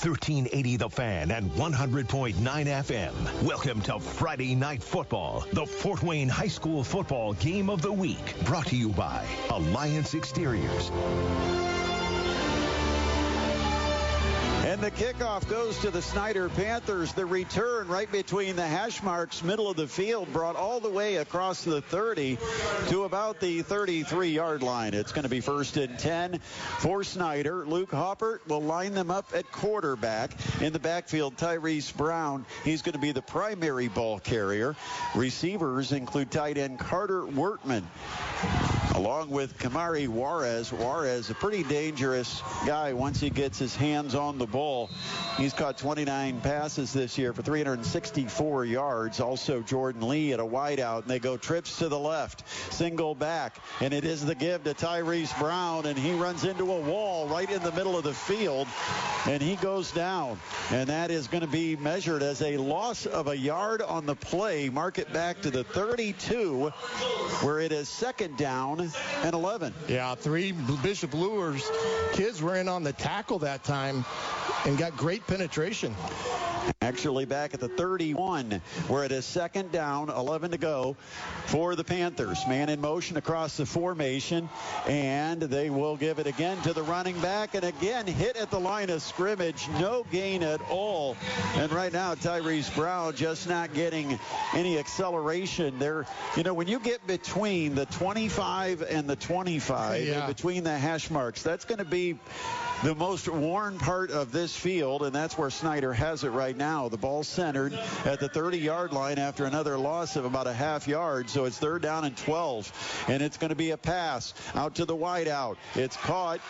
1380 The Fan and 100.9 FM. Welcome to Friday Night Football, the Fort Wayne High School football game of the week. Brought to you by Alliance Exteriors. And the kickoff goes to the Snyder Panthers. The return right between the hash marks, middle of the field, brought all the way across the 30 to about the 33-yard line. It's going to be 1st and 10 for Snyder. Luke Hoppert will line them up at quarterback. In the backfield, Tyrese Brown. He's going to be the primary ball carrier. Receivers include tight end Carter Wertman, along with Kamari Juarez. Juarez, a pretty dangerous guy once he gets his hands on the ball. He's caught 29 passes this year for 364 yards. Also Jordan Lee at a wideout, and they go trips to the left, single back, and it is the give to Tyrese Brown, and he runs into a wall right in the middle of the field, and he goes down. And that is going to be measured as a loss of a yard on the play. Mark it back to the 32, where it is 2nd down and 11. Yeah, 3 Bishop Luers kids were in on the tackle that time and got great penetration. Actually back at the 31, where it is 2nd down, 11 to go for the Panthers. Man in motion across the formation, and they will give it again to the running back, and again hit at the line of scrimmage. No gain at all. And right now, Tyrese Brown just not getting any acceleration there. You know, when you get between the 25 and the 25, and between the hash marks, that's going to be the most worn part of this field, and that's where Snyder has it right now. The ball centered at the 30-yard line after another loss of about a half yard, so it's 3rd down and 12, and it's going to be a pass out to the wideout. It's caught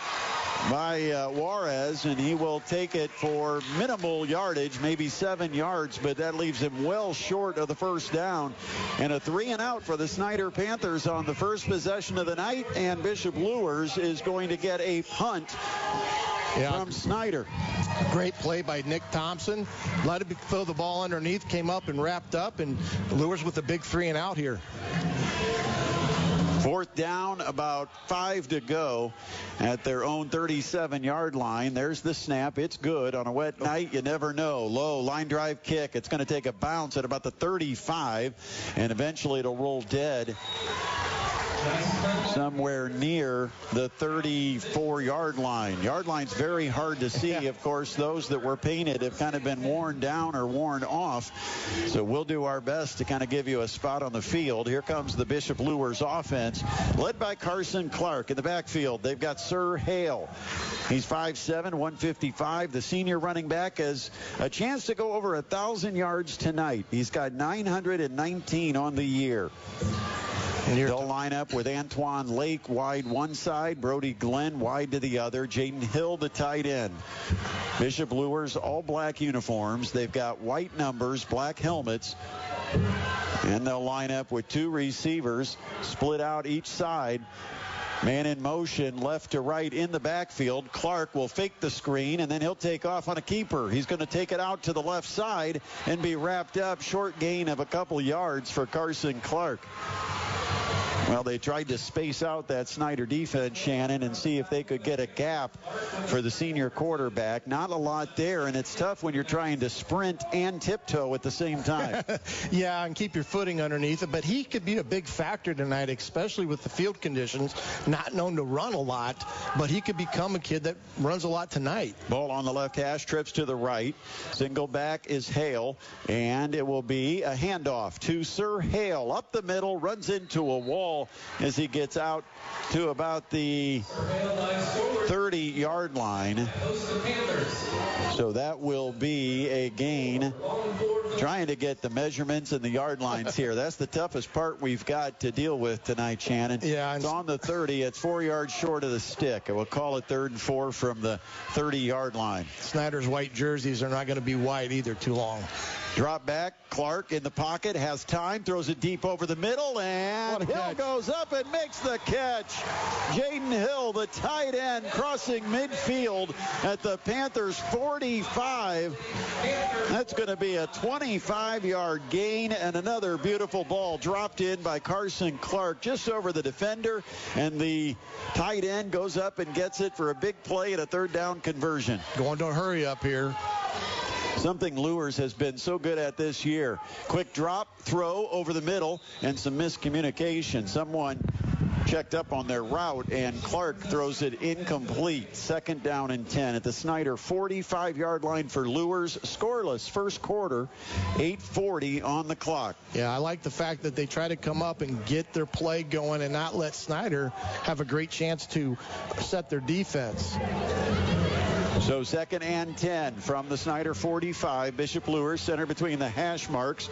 by Juarez, and he will take it for minimal yardage, maybe 7 yards, but that leaves him well short of the 1st down. And a 3-and-out for the Snyder Panthers on the first possession of the night, and Bishop Luers is going to get a punt from Snyder. Great play by Nick Thompson. Let him throw the ball underneath, came up and wrapped up, and Luers with a big 3-and-out here. 4th down, about 5 to go at their own 37-yard line. There's the snap. It's good. On a wet night, you never know. Low line drive kick. It's going to take a bounce at about the 35, and eventually it'll roll dead somewhere near the 34-yard line. Yard line's very hard to see. Of course, those that were painted have kind of been worn down or worn off. So we'll do our best to kind of give you a spot on the field. Here comes the Bishop Luers offense, led by Carson Clark. In the backfield, they've got Sir Hale. He's 5'7", 155. The senior running back has a chance to go over 1,000 yards tonight. He's got 919 on the year. They'll line up with Antoine Lake wide one side, Brody Glenn wide to the other, Jaden Hill the tight end. Bishop Luers, all black uniforms. They've got white numbers, black helmets, and they'll line up with 2 receivers split out each side. Man in motion, left to right in the backfield. Clark will fake the screen, and then he'll take off on a keeper. He's going to take it out to the left side and be wrapped up. Short gain of a couple yards for Carson Clark. Well, they tried to space out that Snyder defense, Shannon, and see if they could get a gap for the senior quarterback. Not a lot there, and it's tough when you're trying to sprint and tiptoe at the same time. Yeah, and keep your footing underneath it. But he could be a big factor tonight, especially with the field conditions. Not known to run a lot, but he could become a kid that runs a lot tonight. Ball on the left hash, trips to the right. Single back is Hale, and it will be a handoff to Sir Hale. Up the middle, runs into a wall as he gets out to about the 30-yard line. So that will be a gain. Trying to get the measurements and the yard lines here. That's the toughest part we've got to deal with tonight, Shannon. Yeah, it's on the 30. It's 4 yards short of the stick. We'll call it 3rd and 4 from the 30-yard line. Snyder's white jerseys are not going to be white either too long. Drop back. Clark in the pocket, has time, throws it deep over the middle, and Hill goes up and makes the catch. Jaden Hill, the tight end, crossing midfield at the Panthers 45. That's going to be a 25-yard gain, and another beautiful ball dropped in by Carson Clark just over the defender, and the tight end goes up and gets it for a big play and a third down conversion. Going to hurry up here. Something Luers has been so good at this year. Quick drop, throw over the middle, and some miscommunication. Someone checked up on their route, and Clark throws it incomplete. 2nd down and 10 at the Snyder 45-yard line for Luers. Scoreless first quarter, 8:40 on the clock. Yeah, I like the fact that they try to come up and get their play going and not let Snyder have a great chance to set their defense. So 2nd and 10 from the Snyder 45. Bishop Luers center between the hash marks.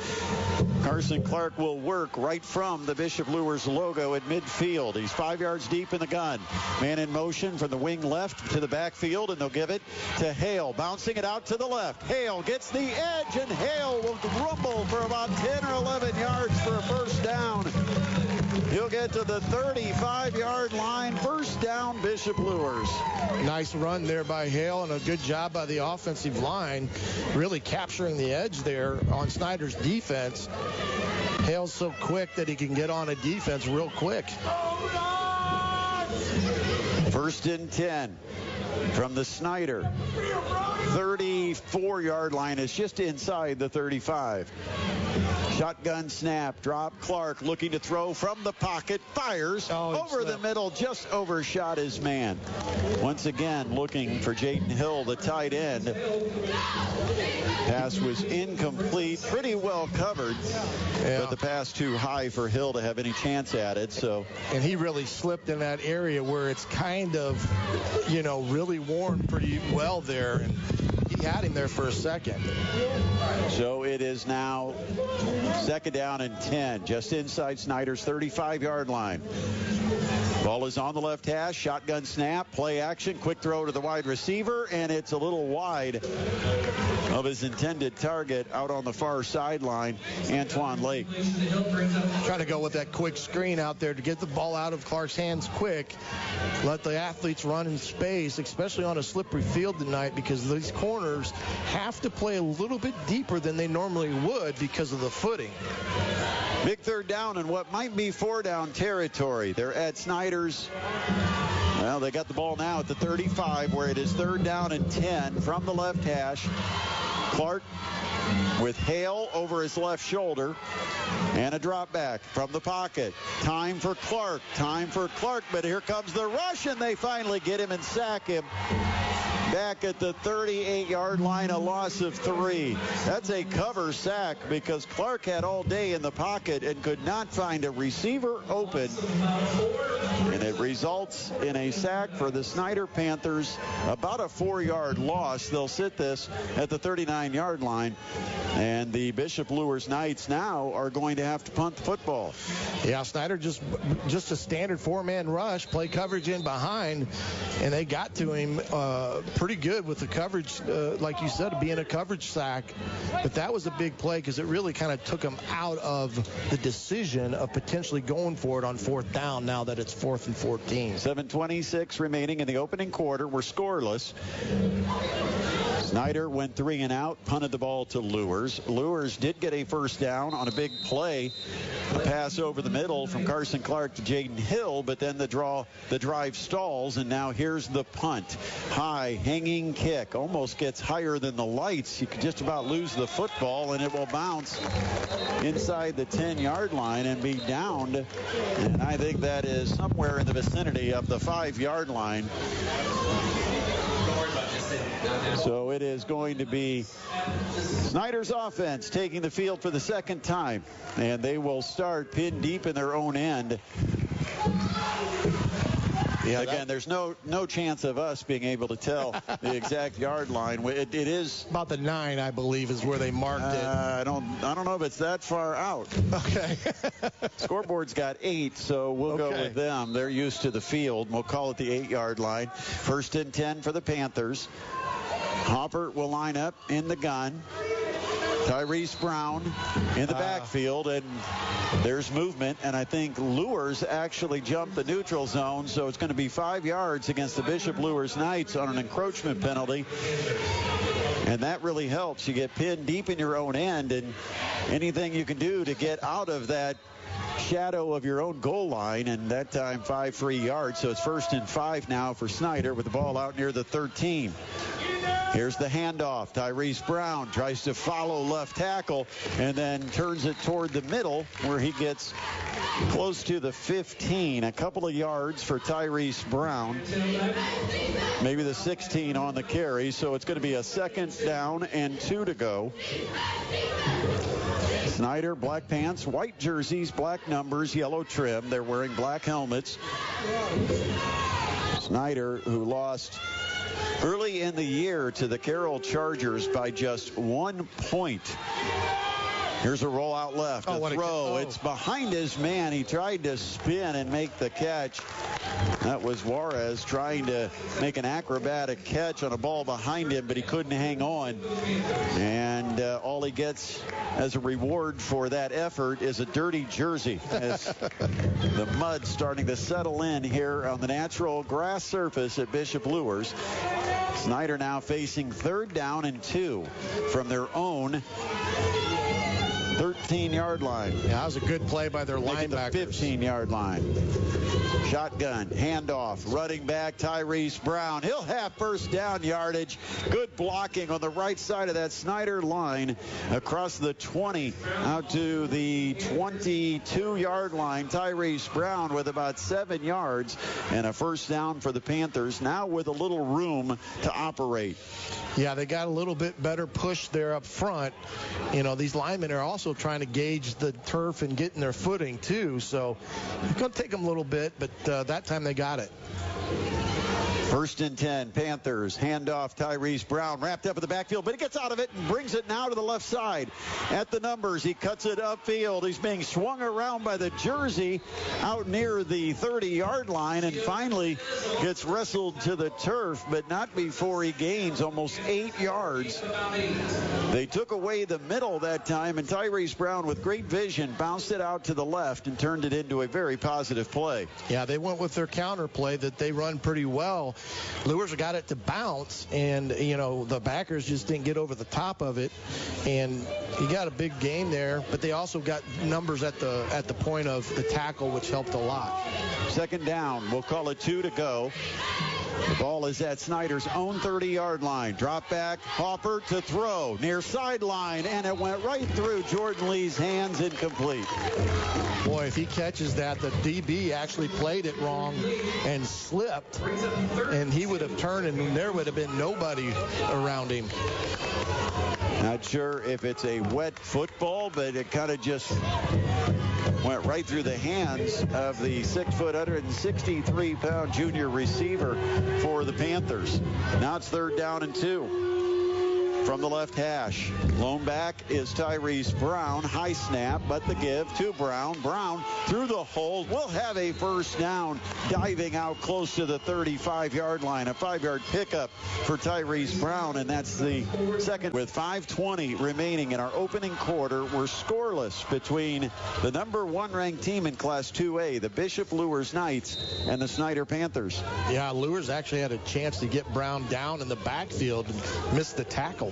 Carson Clark will work right from the Bishop Luers logo at midfield. He's 5 yards deep in the gun. Man in motion from the wing left to the backfield, and they'll give it to Hale. Bouncing it out to the left. Hale gets the edge, and Hale will rumble for about 10 or 11 yards for a first down. He'll get to the 35-yard line. First down, Bishop Luers. Nice run there by Hale, and a good job by the offensive line, really capturing the edge there on Snyder's defense. Hale's so quick that he can get on a defense real quick. 1st and 10 from the Snyder 34-yard line. Is just inside the 35. Shotgun snap, drop. Clark looking to throw from the pocket, fires over the middle, just overshot his man. Once again, looking for Jaden Hill, the tight end. Pass was incomplete, pretty well covered, but the pass too high for Hill to have any chance at it. So, and he really slipped in that area where it's kind of, really worn pretty well there, and he had him there for a second. So it is now 2nd down and 10, just inside Snyder's 35-yard line. Ball is on the left hash, shotgun snap, play action, quick throw to the wide receiver, and it's a little wide of his intended target out on the far sideline, Antoine Lake. Trying to go with that quick screen out there to get the ball out of Clark's hands quick. Let the athletes run in space, especially on a slippery field tonight, because these corners have to play a little bit deeper than they normally would because of the footing. Big third down in what might be 4-down territory. They're at Snyder's. Well, they got the ball now at the 35, where it is 3rd down and 10 from the left hash. Clark with Hale over his left shoulder, and a drop back from the pocket. Time for Clark, but here comes the rush, and they finally get him and sack him. Back at the 38-yard line, a loss of 3. That's a cover sack because Clark had all day in the pocket and could not find a receiver open. And it results in a sack for the Snyder Panthers, about a 4-yard loss. They'll sit this at the 39-yard line. And the Bishop Luers Knights now are going to have to punt the football. Yeah, Snyder just a standard 4-man rush, play coverage in behind, and they got to him pretty good with the coverage, like you said, being a coverage sack. But that was a big play because it really kind of took him out of the decision of potentially going for it on 4th down now that it's 4th and 14. 7:26 remaining in the opening quarter. We're scoreless. Snyder went 3 and out, punted the ball to Luers. Luers did get a first down on a big play. A pass over the middle from Carson Clark to Jaden Hill, but then the drive stalls, and now here's the punt. High, hanging kick. Almost gets higher than the lights. You could just about lose the football, and it will bounce inside the 10-yard line and be downed. And I think that is somewhere in the vicinity of the 5-yard line. So it is going to be Snyder's offense taking the field for the second time, and they will start pinned deep in their own end. Yeah, again, there's no chance of us being able to tell the exact yard line. It is about the 9, I believe, is where they marked it. I don't know if it's that far out. Okay. Scoreboard's got 8, so we'll go with them. They're used to the field. We'll call it the 8-yard line. 1st and 10 for the Panthers. Hopper will line up in the gun. Tyrese Brown in the backfield, and there's movement, and I think Luers actually jumped the neutral zone, so it's going to be 5 yards against the Bishop Luers Knights on an encroachment penalty. And that really helps. You get pinned deep in your own end, and anything you can do to get out of that shadow of your own goal line, and that time 5 free yards. So it's 1st and 5 now for Snyder with the ball out near the 13. Here's the handoff. Tyrese Brown tries to follow left tackle and then turns it toward the middle where he gets close to the 15. A couple of yards for Tyrese Brown. Maybe the 16 on the carry. So it's going to be a 2nd down and 2 to go. Snyder, black pants, white jerseys, black numbers, yellow trim. They're wearing black helmets. Snyder, who lost early in the year to the Carroll Chargers by just 1 point. Here's a roll out left, a throw. It's behind his man. He tried to spin and make the catch. That was Juarez trying to make an acrobatic catch on a ball behind him, but he couldn't hang on. And all he gets as a reward for that effort is a dirty jersey, as the mud starting to settle in here on the natural grass surface at Bishop Luers. Snyder now facing 3rd down and 2 from their own 13-yard line. Yeah, that was a good play by their linebackers. The 15-yard line. Shotgun, handoff, running back Tyrese Brown. He'll have 1st down yardage. Good blocking on the right side of that Snyder line across the 20 out to the 22-yard line. Tyrese Brown with about 7 yards and a 1st down for the Panthers, now with a little room to operate. Yeah, they got a little bit better push there up front. You know, these linemen are also trying to gauge the turf and getting their footing too, so it's going to take them a little bit, but that time they got it. 1st and 10, Panthers. Handoff, Tyrese Brown wrapped up in the backfield, but he gets out of it and brings it now to the left side. At the numbers, he cuts it upfield. He's being swung around by the jersey out near the 30-yard line and finally gets wrestled to the turf, but not before he gains almost 8 yards. They took away the middle that time, and Tyrese Brown, with great vision, bounced it out to the left and turned it into a very positive play. Yeah, they went with their counter play that they run pretty well. Luers got it to bounce, and you know, the backers just didn't get over the top of it, and he got a big gain there, but they also got numbers at the point of the tackle, which helped a lot. 2nd down, we'll call it 2 to go. The ball is at Snyder's own 30-yard line. Drop back, Hopper to throw near sideline, and it went right through Jordan Lee's hands, incomplete. Boy, if he catches that, the DB actually played it wrong and slipped, and he would have turned, and there would have been nobody around him. Not sure if it's a wet football, but it kind of just went right through the hands of the 6', 163-pound junior receiver for the Panthers. Now it's 3rd down and 2. From the left hash, lone back is Tyrese Brown. High snap, but the give to Brown. Brown through the hole will have a 1st down, diving out close to the 35-yard line. A 5-yard pickup for Tyrese Brown, and that's the second. With 5:20 remaining in our opening quarter, we're scoreless between the number 1 ranked team in Class 2A, the Bishop Luers Knights, and the Snyder Panthers. Yeah, Luers actually had a chance to get Brown down in the backfield and missed the tackle.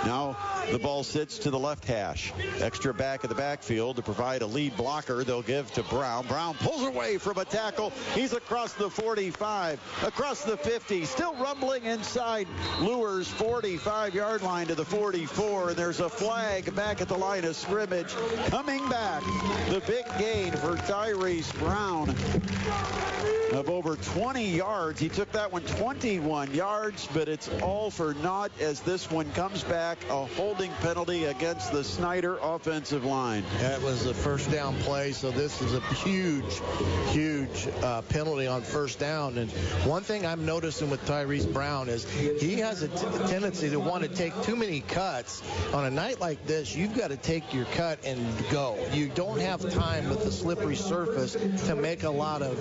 Now the ball sits to the left hash. Extra back of the backfield to provide a lead blocker. They'll give to Brown. Brown pulls away from a tackle. He's across the 45, across the 50, still rumbling inside Luers' 45-yard line to the 44. And there's a flag back at the line of scrimmage. Coming back, the big gain for Tyrese Brown of over 20 yards. He took that one 21 yards, but it's all for naught as this one comes back, a holding penalty against the Snyder offensive line. That was a 1st down play, so this is a huge penalty on 1st down. And one thing I'm noticing with Tyrese Brown is he has a tendency to want to take too many cuts. On a night like this, you've got to take your cut and go. You don't have time with the slippery surface to make a lot of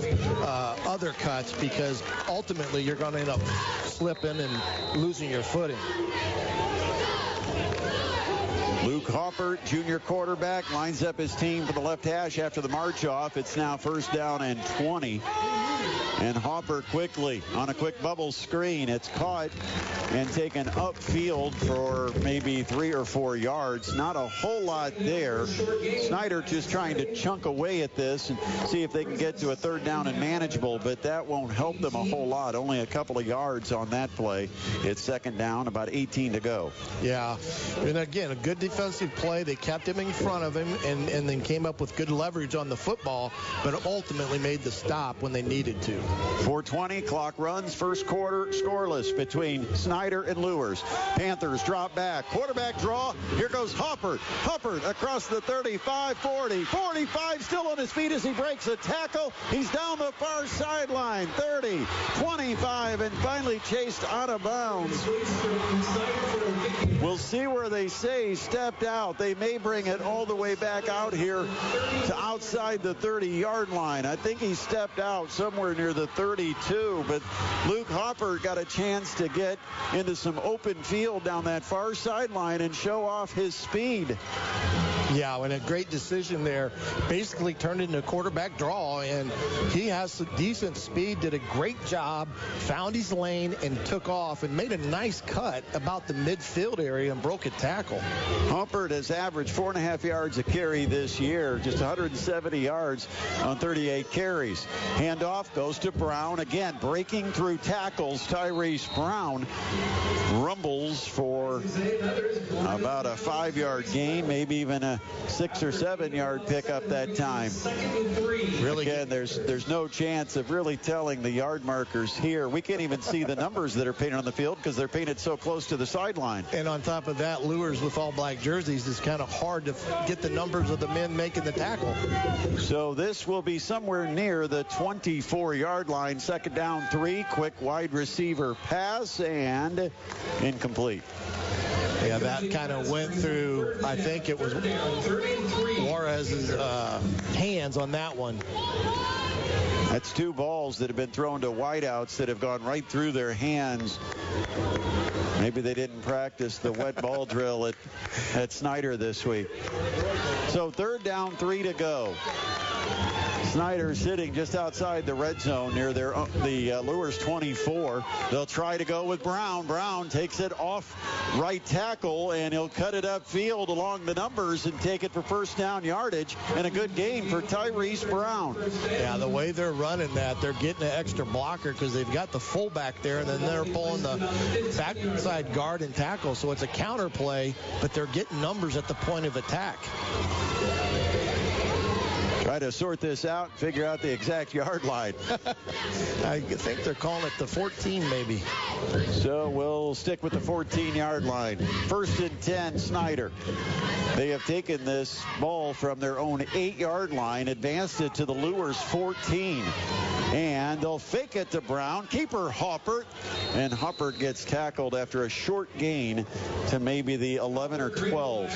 other cuts, because ultimately you're going to end up slipping and losing your footing. Luke Hopper, junior quarterback, lines up his team for the left hash after the march off. It's now 1st down and 20. And Hopper quickly on a quick bubble screen. It's caught and taken upfield for maybe 3 or 4 yards. Not a whole lot there. Snyder just trying to chunk away at this and see if they can get to a 3rd down and manageable, but that won't help them a whole lot. Only a couple of yards on that play. It's 2nd down, about 18 to go. Yeah, and again, a good defensive play. They kept him in front of him and then came up with good leverage on the football, but ultimately made the stop when they needed to. 4:20, clock runs, first quarter scoreless between Snyder and Lewers. Panthers drop back, quarterback draw. Here goes Huppert. Huppert across the 35, 40, 45, still on his feet as he breaks a tackle. He's down the far sideline, 30, 25, and finally chased out of bounds. We'll see where they say he stepped out. They may bring it all the way back out here to outside the 30-yard line. I think he stepped out somewhere near the 32, but Luke Hopper got a chance to get into some open field down that far sideline and show off his speed. Yeah, and a great decision there. Basically turned into a quarterback draw, and he has some decent speed, did a great job, found his lane, and took off and made a nice cut about the midfield area and broke a tackle. Humpert has averaged 4.5 yards a carry this year, just 170 yards on 38 carries. Handoff goes to Brown. Again, breaking through tackles. Tyrese Brown rumbles for about a 5-yard gain, maybe even a 6 or 7 yard pickup that time. Really, again, there's no chance of really telling the yard markers here. We can't even see the numbers that are painted on the field because they're painted so close to the sideline. And on top of that, Lewers with all black jerseys, is kind of hard to get the numbers of the men making the tackle. So this will be somewhere near the 24-yard line. 2nd down, 3. Quick wide receiver pass and incomplete. Yeah, that kind of went through, I think it was Juarez's hands on that one. That's 2 balls that have been thrown to wideouts that have gone right through their hands. Maybe they didn't practice the wet ball drill at Snyder this week. So 3rd down, 3 to go. Snyder sitting just outside the red zone near the Lewers 24. They'll try to go with Brown. Brown takes it off right tackle, and he'll cut it upfield along the numbers and take it for 1st down yardage, and a good gain for Tyrese Brown. Yeah, the way they're running that, they're getting an extra blocker because they've got the fullback there, and then they're pulling the backside guard and tackle, so it's a counter play, but they're getting numbers at the point of attack. Try to sort this out, figure out the exact yard line. I think they're calling it the 14 maybe. So we'll stick with the 14-yard line. 1st and 10, Snyder. They have taken this ball from their own 8-yard line, advanced it to the Lewers 14. And they'll fake it to Brown. Keeper Hoppert. And Hoppert gets tackled after a short gain to maybe the 11 or 12.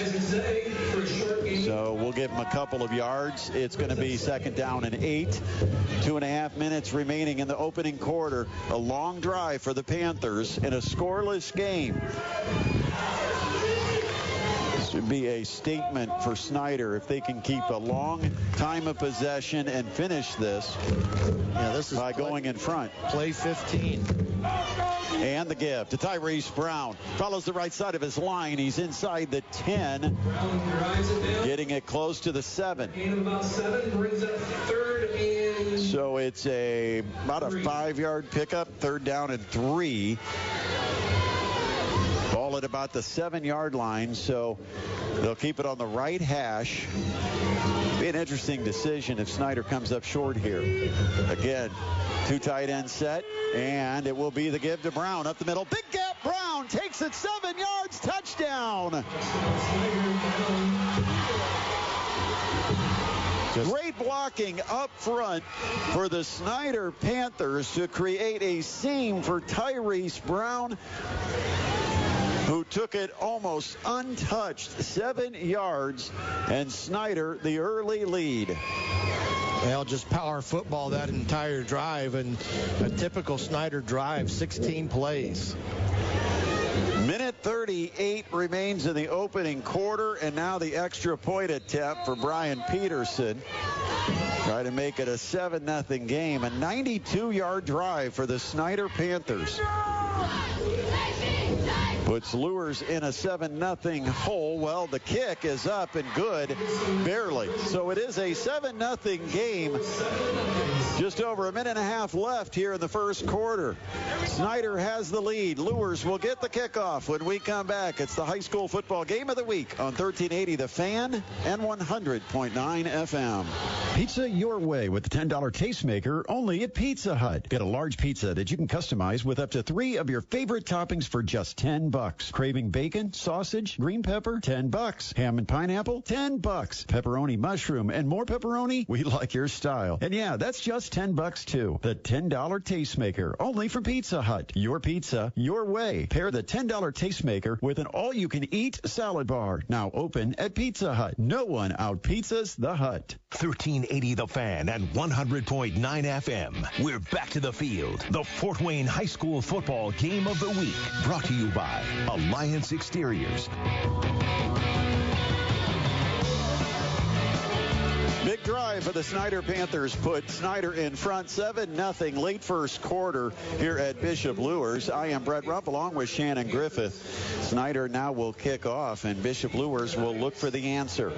So we'll give him a couple of yards. It's going to be 2nd down and 8. 2.5 minutes remaining in the opening quarter. A long drive for the Panthers in a scoreless game. This would be a statement for Snyder if they can keep a long time of possession and finish this. Yeah, this is by going in front. Play 15. And the give to Tyrese Brown. Follows the right side of his line. He's inside the 10. Getting it close to the 7. So it's about a 5-yard pickup. 3rd down and 3. Ball at about the 7-yard line. So they'll keep it on the right hash. Be an interesting decision if Snyder comes up short here. Again, 2 tight ends set, and it will be the give to Brown up the middle. Big gap. Brown takes it 7 yards. Touchdown. Great blocking up front for the Snyder Panthers to create a seam for Tyrese Brown, who took it almost untouched, 7 yards, and Snyder the early lead. Well, just power football that entire drive, and a typical Snyder drive, 16 plays. Minute 30. 38 remains in the opening quarter, and now the extra point attempt for Brian Peterson. Try to make it a 7-0 game. A 92-yard drive for the Snyder Panthers. Puts Lures in a 7-0 hole. Well, the kick is up and good, barely. So it is a 7-0 game. Just over a minute and a half left here in the first quarter. Snyder has the lead. Lures will get the kickoff when we come back. It's the high school football game of the week on 1380 The Fan and 100.9 FM. Pizza your way with the $10 Tastemaker only at Pizza Hut. Get a large pizza that you can customize with up to 3 of your favorite toppings for just $10. Craving bacon, sausage, green pepper, $10. Ham and pineapple, $10. Pepperoni, mushroom, and more pepperoni? We like your style. And yeah, that's just $10 too. The $10 Tastemaker only from Pizza Hut. Your pizza, your way. Pair the $10 Tastemaker with an all-you-can-eat salad bar. Now open at Pizza Hut. No one out-pizzas the Hut. 1380 The Fan and 100.9 FM. We're back to the field. The Fort Wayne High School football game of the week. Brought to you by Alliance Exteriors. Big drive for the Snyder Panthers put Snyder in front 7-0 late first quarter here at Bishop Lures. I am Brett Rupp along with Shannon Griffith. Snyder now will kick off and Bishop Lures will look for the answer.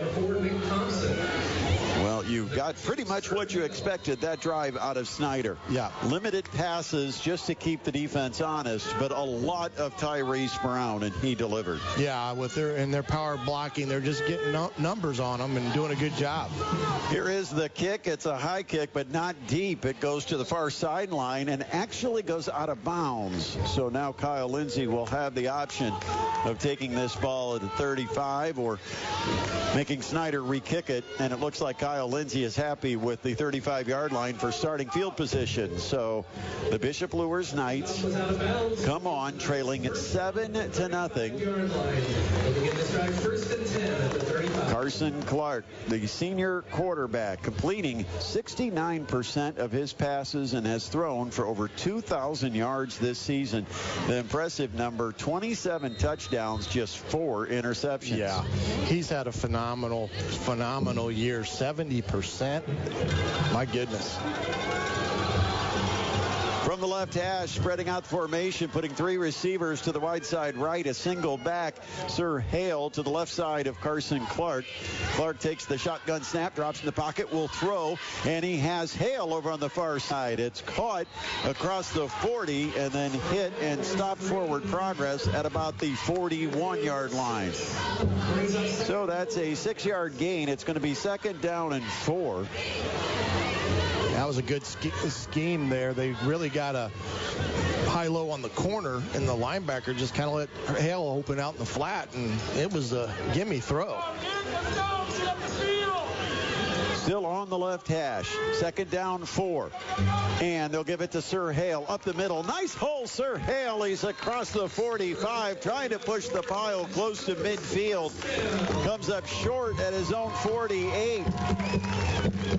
Well, you got pretty much what you expected that drive out of Snyder. Yeah. Limited passes just to keep the defense honest, but a lot of Tyrese Brown, and he delivered. Yeah, with their power blocking, they're just getting numbers on them and doing a good job. Here is the kick. It's a high kick, but not deep. It goes to the far sideline and actually goes out of bounds. So now Kyle Lindsay will have the option of taking this ball at the 35 or making Snyder re-kick it, and it looks like Kyle Lindsay is happy with the 35-yard line for starting field position. So the Bishop Lures Knights come on trailing 7-0. Carson Clark, the senior quarterback, completing 69% of his passes and has thrown for over 2,000 yards this season. The impressive number, 27 touchdowns, just 4 interceptions. Yeah, he's had a phenomenal year. 70%. My goodness. From the left hash, spreading out the formation, putting 3 receivers to the wide side right, a single back. Sir Hale to the left side of Carson Clark. Clark takes the shotgun snap, drops in the pocket, will throw, and he has Hale over on the far side. It's caught across the 40 and then hit and stopped forward progress at about the 41-yard line. So that's a 6-yard gain. It's going to be 2nd down and 4. That was a good scheme there. They really got a high-low on the corner, and the linebacker just kind of let Hale open out in the flat, and it was a gimme throw. Still on the left hash. 2nd down 4. And they'll give it to Sir Hale up the middle. Nice hole, Sir Hale. He's across the 45, trying to push the pile close to midfield. Comes up short at his own 48.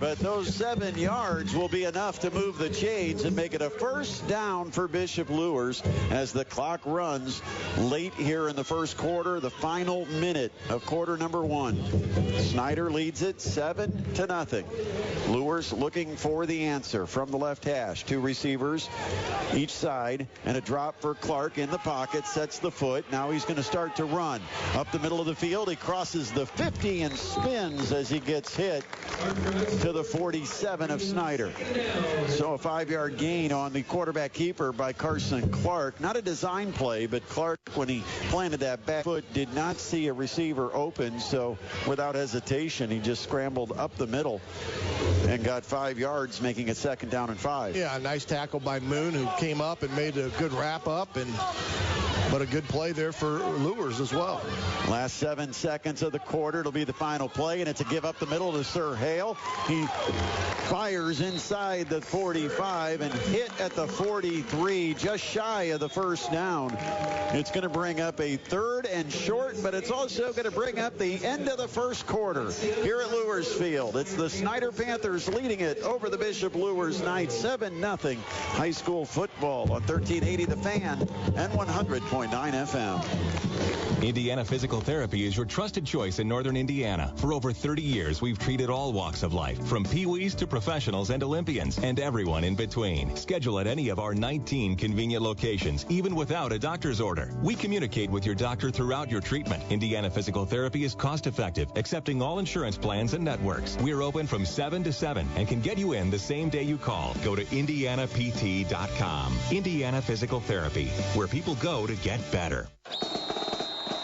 But those 7 yards will be enough to move the chains and make it a 1st down for Bishop Lures as the clock runs late here in the first quarter, the final minute of quarter number 1. Snyder leads it 7-0. Lures looking for the answer from the left hash. 2 receivers each side and a drop for Clark in the pocket, sets the foot. Now he's going to start to run up the middle of the field. He crosses the 50 and spins as he gets hit to the 47 of Snyder. So a 5-yard gain on the quarterback keeper by Carson Clark. Not a design play, but Clark, when he planted that back foot, did not see a receiver open, so without hesitation he just scrambled up the middle and got 5 yards, making it 2nd down and 5. Yeah, a nice tackle by Moon, who came up and made a good wrap up, but a good play there for Lures as well. Last 7 seconds of the quarter. It'll be the final play, and it's a give up the middle to Sir Hale. He fires inside the 45 and hit at the 43, just shy of the 1st down. It's going to bring up a 3rd and short, but it's also going to bring up the end of the first quarter here at Lures Field. It's the Snyder Panthers leading it over the Bishop Lures Knights, 7-0 high school football on 1380 The Fan and 100.9 FM. Indiana Physical Therapy is your trusted choice in Northern Indiana. For over 30 years, we've treated all walks of life, from peewees to professionals and Olympians, and everyone in between. Schedule at any of our 19 convenient locations, even without a doctor's order. We communicate with your doctor throughout your treatment. Indiana Physical Therapy is cost-effective, accepting all insurance plans and networks. We're open from 7 to 7 and can get you in the same day you call. Go to indianapt.com. Indiana Physical Therapy, where people go to get better.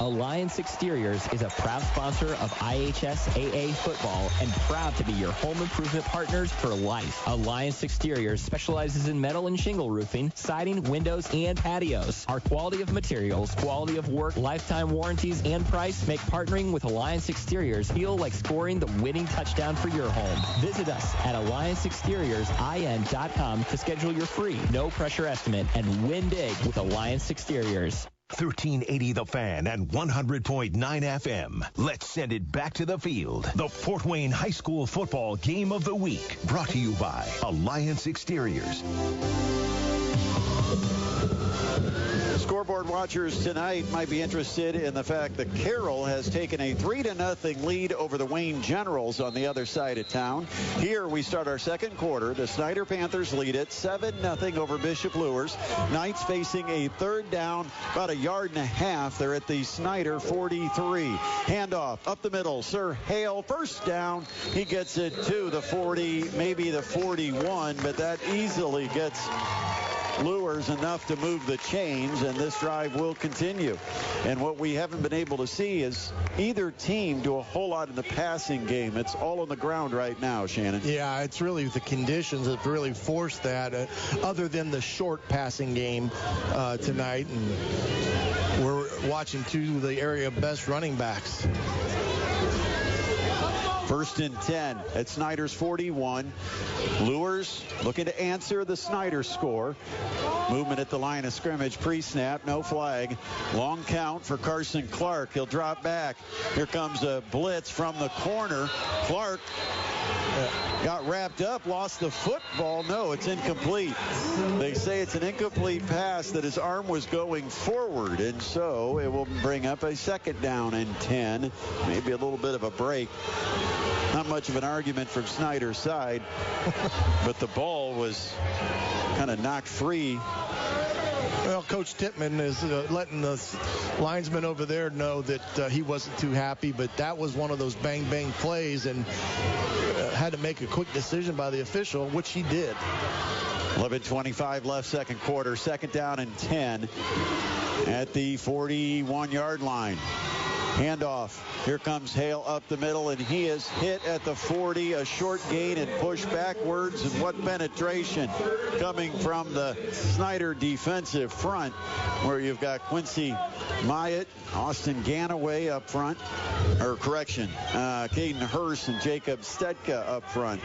Alliance Exteriors is a proud sponsor of IHSAA football and proud to be your home improvement partners for life. Alliance Exteriors specializes in metal and shingle roofing, siding, windows, and patios. Our quality of materials, quality of work, lifetime warranties, and price make partnering with Alliance Exteriors feel like scoring the winning touchdown for your home. Visit us at AllianceExteriorsIN.com to schedule your free, no-pressure estimate and win big with Alliance Exteriors. 1380 The Fan and 100.9 FM. Let's send it back to the field. The Fort Wayne High School Football Game of the Week. Brought to you by Alliance Exteriors. Scoreboard watchers tonight might be interested in the fact that Carroll has taken a 3-0 lead over the Wayne Generals on the other side of town. Here we start our second quarter. The Snyder Panthers lead it 7-0 over Bishop Luers. Knights facing a third down, about 1.5 yards. They're at the Snyder 43. Handoff up the middle. Sir Hale, first down. He gets it to the 40, maybe the 41, but that easily gets Luers enough to move the chains, and this drive will continue. And what we haven't been able to see is either team do a whole lot in the passing game. It's all on the ground right now, Shannon. Yeah, it's really the conditions that really forced that, other than the short passing game tonight. And we're watching two of the area best running backs. First and 10 at Snyder's 41. Luers looking to answer the Snyder score. Movement at the line of scrimmage, pre-snap, no flag. Long count for Carson Clark. He'll drop back. Here comes a blitz from the corner. Clark got wrapped up, lost the football. No, it's incomplete. They say it's an incomplete pass, that his arm was going forward, and so it will bring up a second down and 10. Maybe a little bit of a break. Not much of an argument from Snyder's side, but the ball was kind of knocked free. Well, Coach Tippmann is letting the linesman over there know that he wasn't too happy, but that was one of those bang-bang plays, and had to make a quick decision by the official, which he did. 11:25 left, second quarter. Second down and 10 at the 41-yard line. Handoff. Here comes Hale up the middle, and he is hit at the 40. A short gain and pushed backwards. And what penetration coming from the Snyder defensive front, where you've got Quincy Myatt, Austin Ganaway up front. Or correction, Caden Hurst and Jacob Stedka up front.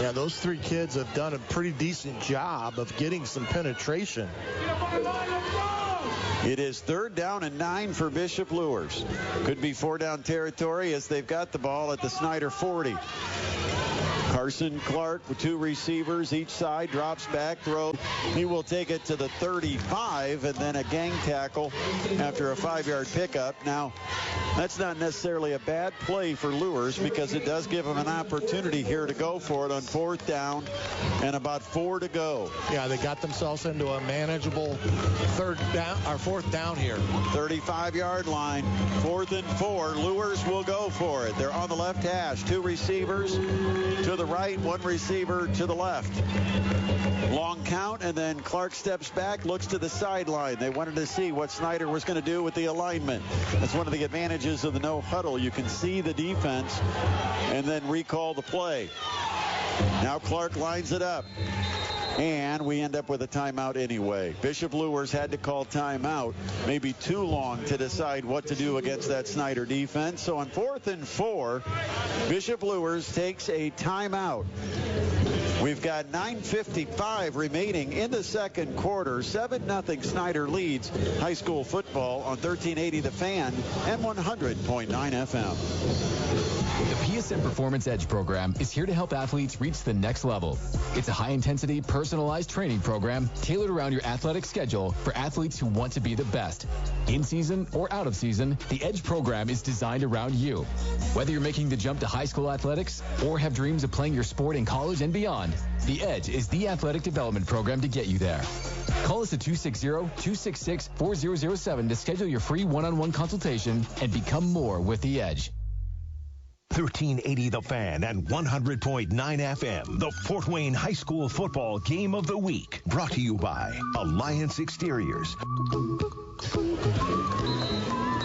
Yeah, those three kids have done a pretty decent job of getting some penetration. It is third down and 9 for Bishop Luers. Could be 4-down territory as they've got the ball at the Snyder 40. Carson Clark with two receivers each side, drops back, throw. He will take it to the 35, and then a gang tackle after a 5-yard pickup. Now, that's not necessarily a bad play for Luers, because it does give them an opportunity here to go for it on fourth down and about 4 to go. Yeah, they got themselves into a manageable fourth down here. 35-yard line, 4th and 4. Luers will go for it. They're on the left hash. Two receivers to the right, one receiver to the left. Long count, and then Clark steps back, looks to the sideline. They wanted to see what Snyder was going to do with the alignment. That's one of the advantages of the no huddle. You can see the defense and then recall the play. Now Clark lines it up, and we end up with a timeout anyway. Bishop Luers had to call timeout, maybe too long to decide what to do against that Snyder defense. So on 4th and 4, Bishop Luers takes a timeout. We've got 9:55 remaining in the second quarter. 7-0 Snyder leads high school football on 1380 The Fan and 100.9 FM. The PSN Performance Edge program is here to help athletes reach the next level. It's a high-intensity, personalized training program tailored around your athletic schedule for athletes who want to be the best. In season or out of season, the Edge program is designed around you. Whether you're making the jump to high school athletics or have dreams of playing your sport in college and beyond, the Edge is the athletic development program to get you there. Call us at 260-266-4007 to schedule your free one-on-one consultation and become more with the Edge. 1380 The Fan and 100.9 FM, the Fort Wayne High School Football Game of the Week. Brought to you by Alliance Exteriors.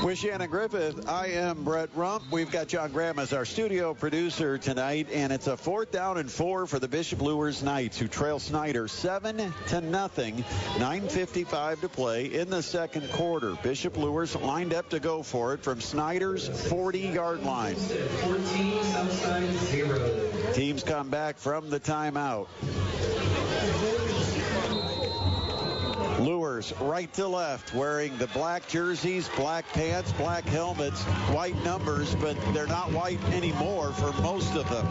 With Shannon Griffith, I am Brett Rump. We've got John Graham as our studio producer tonight, and it's a 4th down and 4 for the Bishop Luers Knights, who trail Snyder 7-0. 9:55 to play in the second quarter. Bishop Luers lined up to go for it from Snyder's 40-yard line. 14 outside 0. Teams come back from the timeout. Luers right to left, wearing the black jerseys, black pants, black helmets, white numbers, but they're not white anymore for most of them.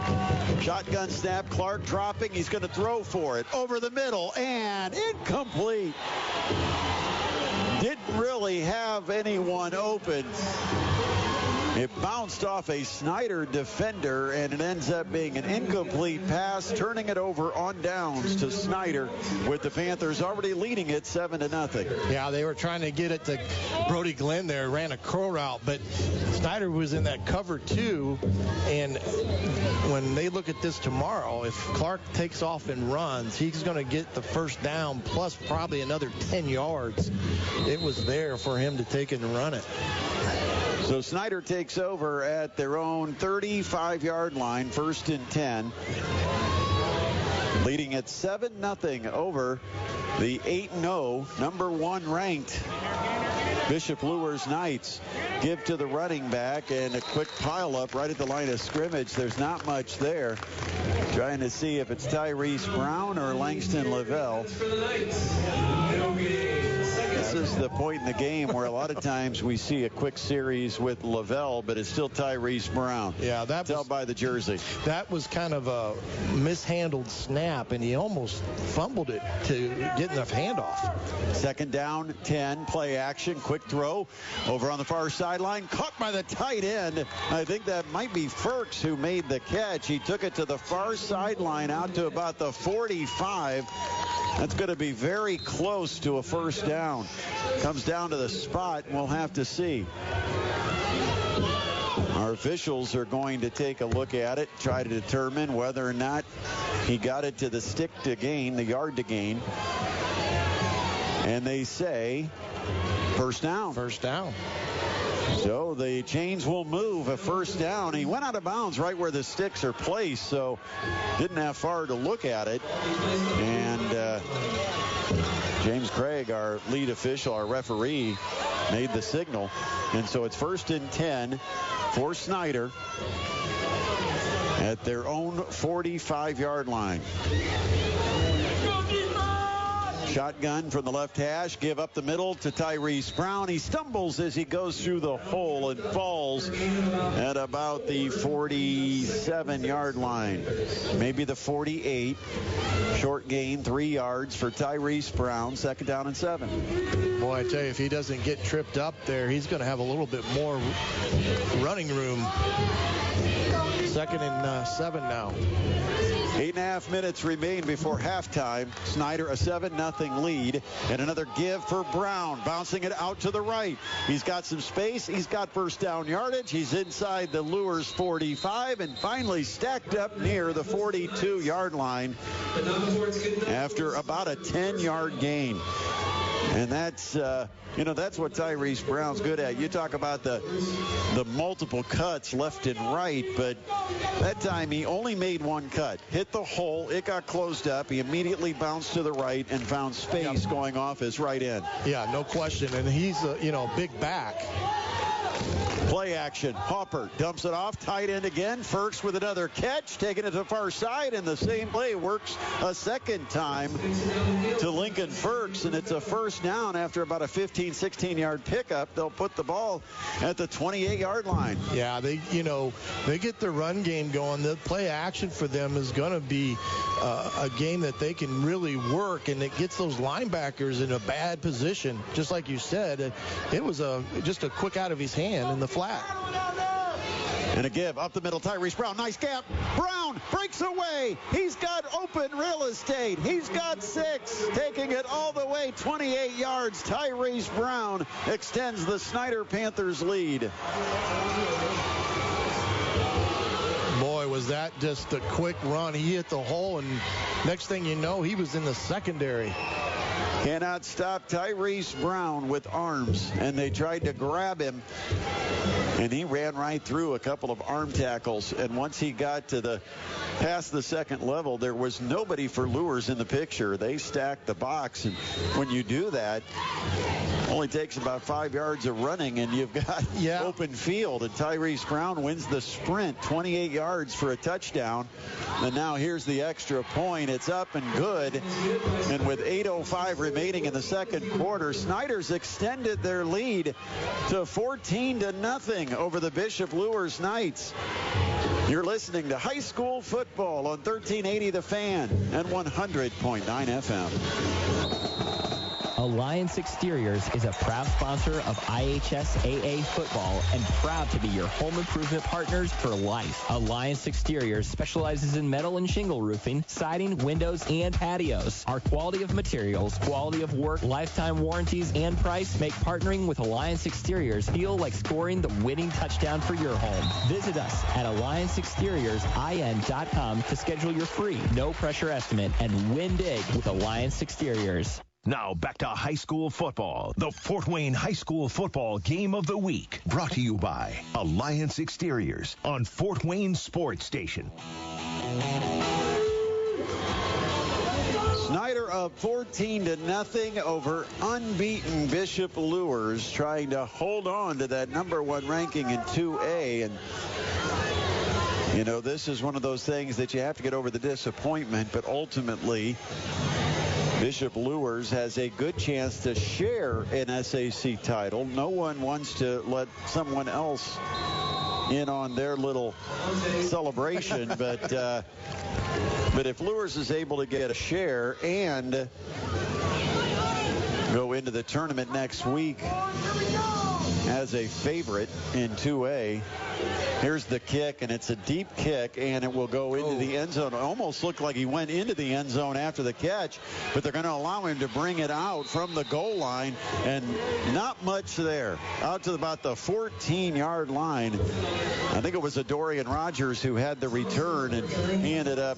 Shotgun snap, Clark dropping. He's going to throw for it. Over the middle, and incomplete. Didn't really have anyone open. It bounced off a Snyder defender, and it ends up being an incomplete pass, turning it over on downs to Snyder, with the Panthers already leading it 7-0. Yeah, they were trying to get it to Brody Glenn there, ran a curl route, but Snyder was in that cover 2, and when they look at this tomorrow, if Clark takes off and runs, he's going to get the first down plus probably another 10 yards. It was there for him to take it and run it. So Snyder takes over at their own 35-yard line, 1st and 10, leading at 7-0 over the 8-0, number 1 ranked Bishop Luers Knights. Give to the running back, and a quick pileup right at the line of scrimmage. There's not much there. Trying to see if it's Tyrese Brown or Langston Lavelle. This is the point in the game where a lot of times we see a quick series with Lavelle, but it's still Tyrese Brown. Yeah, tell by the jersey. That was kind of a mishandled snap, and he almost fumbled it to get enough handoff. 2nd down, 10, play action, quick throw over on the far sideline, caught by the tight end. I think that might be Ferks who made the catch. He took it to the far sideline out to about the 45. That's going to be very close to a first down. Comes down to the spot, and we'll have to see. Our officials are going to take a look at it, try to determine whether or not he got it to the stick to gain, the yard to gain. And they say first down. First down. So the chains will move, a first down. He went out of bounds right where the sticks are placed, so didn't have far to look at it. And James Craig, our lead official, our referee, made the signal. And so it's 1st and 10 for Snyder at their own 45-yard line. Shotgun from the left hash, give up the middle to Tyrese Brown. He stumbles as he goes through the hole and falls at about the 47-yard line, maybe the 48. Short gain, 3 yards for Tyrese Brown, 2nd down and 7. Boy, I tell you, if he doesn't get tripped up there, he's going to have a little bit more running room. 2nd and 7 now. 8.5 minutes remain before halftime. Snyder a 7-0 lead, and another give for Brown, bouncing it out to the right. He's got some space. He's got first down yardage. He's inside the Luers 45 and finally stacked up near the 42-yard line after about a 10-yard gain. And that's that's what Tyrese Brown's good at. You talk about the multiple cuts left and right, but that time he only made one cut. Hit the hole, it got closed up. He immediately bounced to the right and found space going off his right end. Yeah, no question. And he's a big back. Play action. Hopper dumps it off. Tight end again. Firks with another catch. Taking it to the far side. And the same play works a second time to Lincoln Firks. And it's a first down after about a 15, 16-yard pickup. They'll put the ball at the 28-yard line. Yeah, they get the run game going. The play action for them is going to be a game that they can really work, and it gets those linebackers in a bad position. Just like you said, it was just a quick out of his hand in the flat. And a give up the middle. Tyrese Brown, nice gap. Brown breaks away. He's got open real estate. He's got 6, taking it all the way 28 yards. Tyrese Brown extends the Snyder Panthers lead. Boy, was that just a quick run. He hit the hole, and next thing you know, he was in the secondary. Cannot stop Tyrese Brown with arms, and they tried to grab him, and he ran right through a couple of arm tackles. And once he got to past the second level, there was nobody for Lures in the picture. They stacked the box, and when you do that, only takes about 5 yards of running, and you've got open field. And Tyrese Brown wins the sprint, 28 yards for a touchdown. And now here's the extra point. It's up and good. And with 8:05 remaining in the second quarter, Snyder's extended their lead to 14-0 over the Bishop Lures Knights. You're listening to high school football on 1380 The Fan and 100.9 FM. Alliance Exteriors is a proud sponsor of IHSAA football and proud to be your home improvement partners for life. Alliance Exteriors specializes in metal and shingle roofing, siding, windows, and patios. Our quality of materials, quality of work, lifetime warranties, and price make partnering with Alliance Exteriors feel like scoring the winning touchdown for your home. Visit us at AllianceExteriorsIN.com to schedule your free, no-pressure estimate and win big with Alliance Exteriors. Now back to high school football. The Fort Wayne High School Football Game of the Week. Brought to you by Alliance Exteriors on Fort Wayne Sports Station. Snyder up 14-0 over unbeaten Bishop Lures, trying to hold on to that #1 ranking in 2A. And you know, this is one of those things that you have to get over the disappointment, but ultimately Bishop Lures has a good chance to share an SAC title. No one wants to let someone else in on their little celebration, but if Lures is able to get a share and go into the tournament next week as a favorite in 2A, here's the kick, and it's a deep kick, and it will go into the end zone. It almost looked like he went into the end zone after the catch, but they're going to allow him to bring it out from the goal line, and not much there. Out to about the 14-yard line. I think it was Dorian Rogers who had the return, and he ended up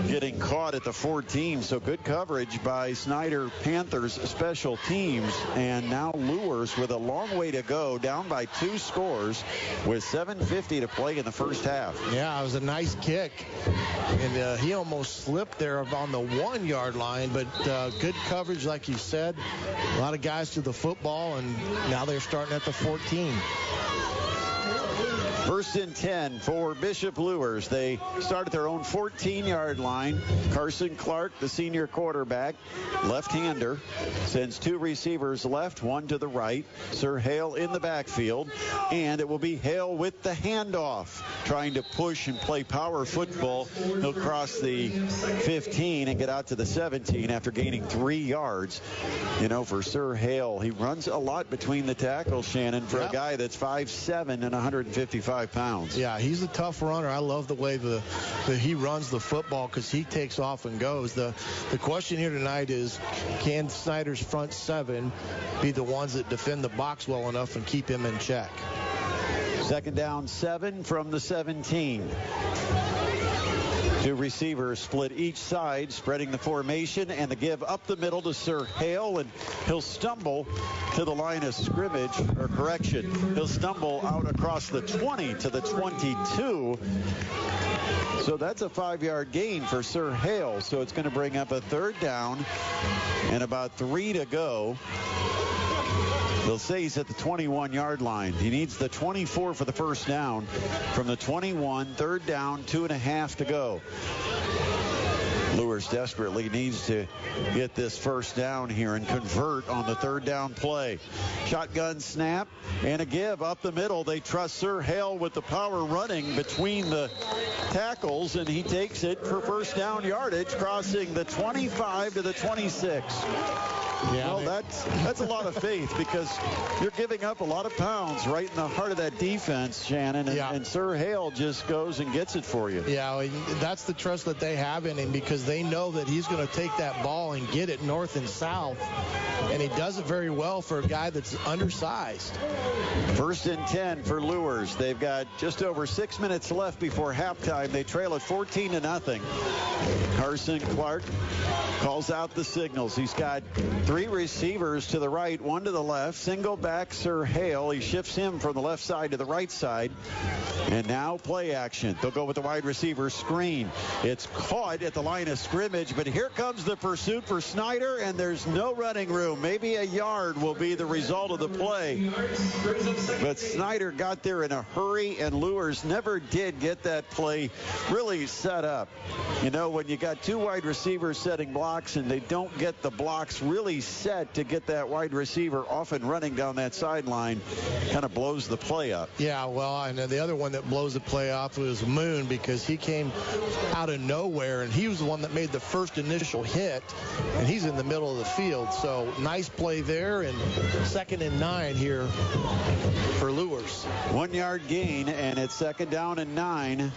getting caught at the 14. So good coverage by Snyder Panthers special teams, and now Lures with a long way to go, down by 2 scores with 7:50 to play in the first half. Yeah, it was a nice kick, and he almost slipped there on the 1-yard line, but good coverage, like you said. A lot of guys to the football, and now they're starting at the 14. First and 10 for Bishop Lures. They start at their own 14-yard line. Carson Clark, the senior quarterback, left-hander, sends 2 receivers left, 1 to the right. Sir Hale in the backfield, and it will be Hale with the handoff, trying to push and play power football. He'll cross the 15 and get out to the 17 after gaining 3 yards. You know, for Sir Hale, he runs a lot between the tackles, Shannon, for a guy that's 5'7" and 155 pounds. Yeah, he's a tough runner. I love the way he runs the football, because he takes off and goes. The question here tonight is, can Snyder's front 7 be the ones that defend the box well enough and keep him in check? Second down 7 from the 17. 2 receivers split each side, spreading the formation, and the give up the middle to Sir Hale, and he'll stumble to the line of scrimmage, or correction, he'll stumble out across the 20 to the 22. So that's a 5-yard gain for Sir Hale. So it's going to bring up a 3rd down and about 3 to go. They'll say he's at the 21-yard line. He needs the 24 for the first down. From the 21, third down, 2.5 to go. Luers desperately needs to get this first down here and convert on the third down play. Shotgun snap and a give up the middle. They trust Sir Hale with the power running between the tackles, and he takes it for first down yardage, crossing the 25 to the 26. Yeah, well, that's a lot of faith, because you're giving up a lot of pounds right in the heart of that defense, Shannon, and Sir Hale just goes and gets it for you. Yeah, that's the trust that they have in him, because they know that he's going to take that ball and get it north and south, and he does it very well for a guy that's undersized. First and 10 for Luers. They've got just over 6 minutes left before halftime. They trail at 14-0. Carson Clark calls out the signals. He's got 3 receivers to the right, 1 to the left. Single back Sir Hale. He shifts him from the left side to the right side. And now play action. They'll go with the wide receiver screen. It's caught at the line of scrimmage, but here comes the pursuit for Snyder, and there's no running room. Maybe a yard will be the result of the play. But Snyder got there in a hurry, and Luers never did get that play really set up. You know, when you got 2 wide receivers setting blocks and they don't get the blocks really set to get that wide receiver off and running down that sideline, kind of blows the play up. Yeah, well, and the other one that blows the play off was Moon, because he came out of nowhere, and he was the one that made the first initial hit, and he's in the middle of the field. So nice play there, and 2nd and 9 here for Luers. 1 yard gain, and it's 2nd down and 9.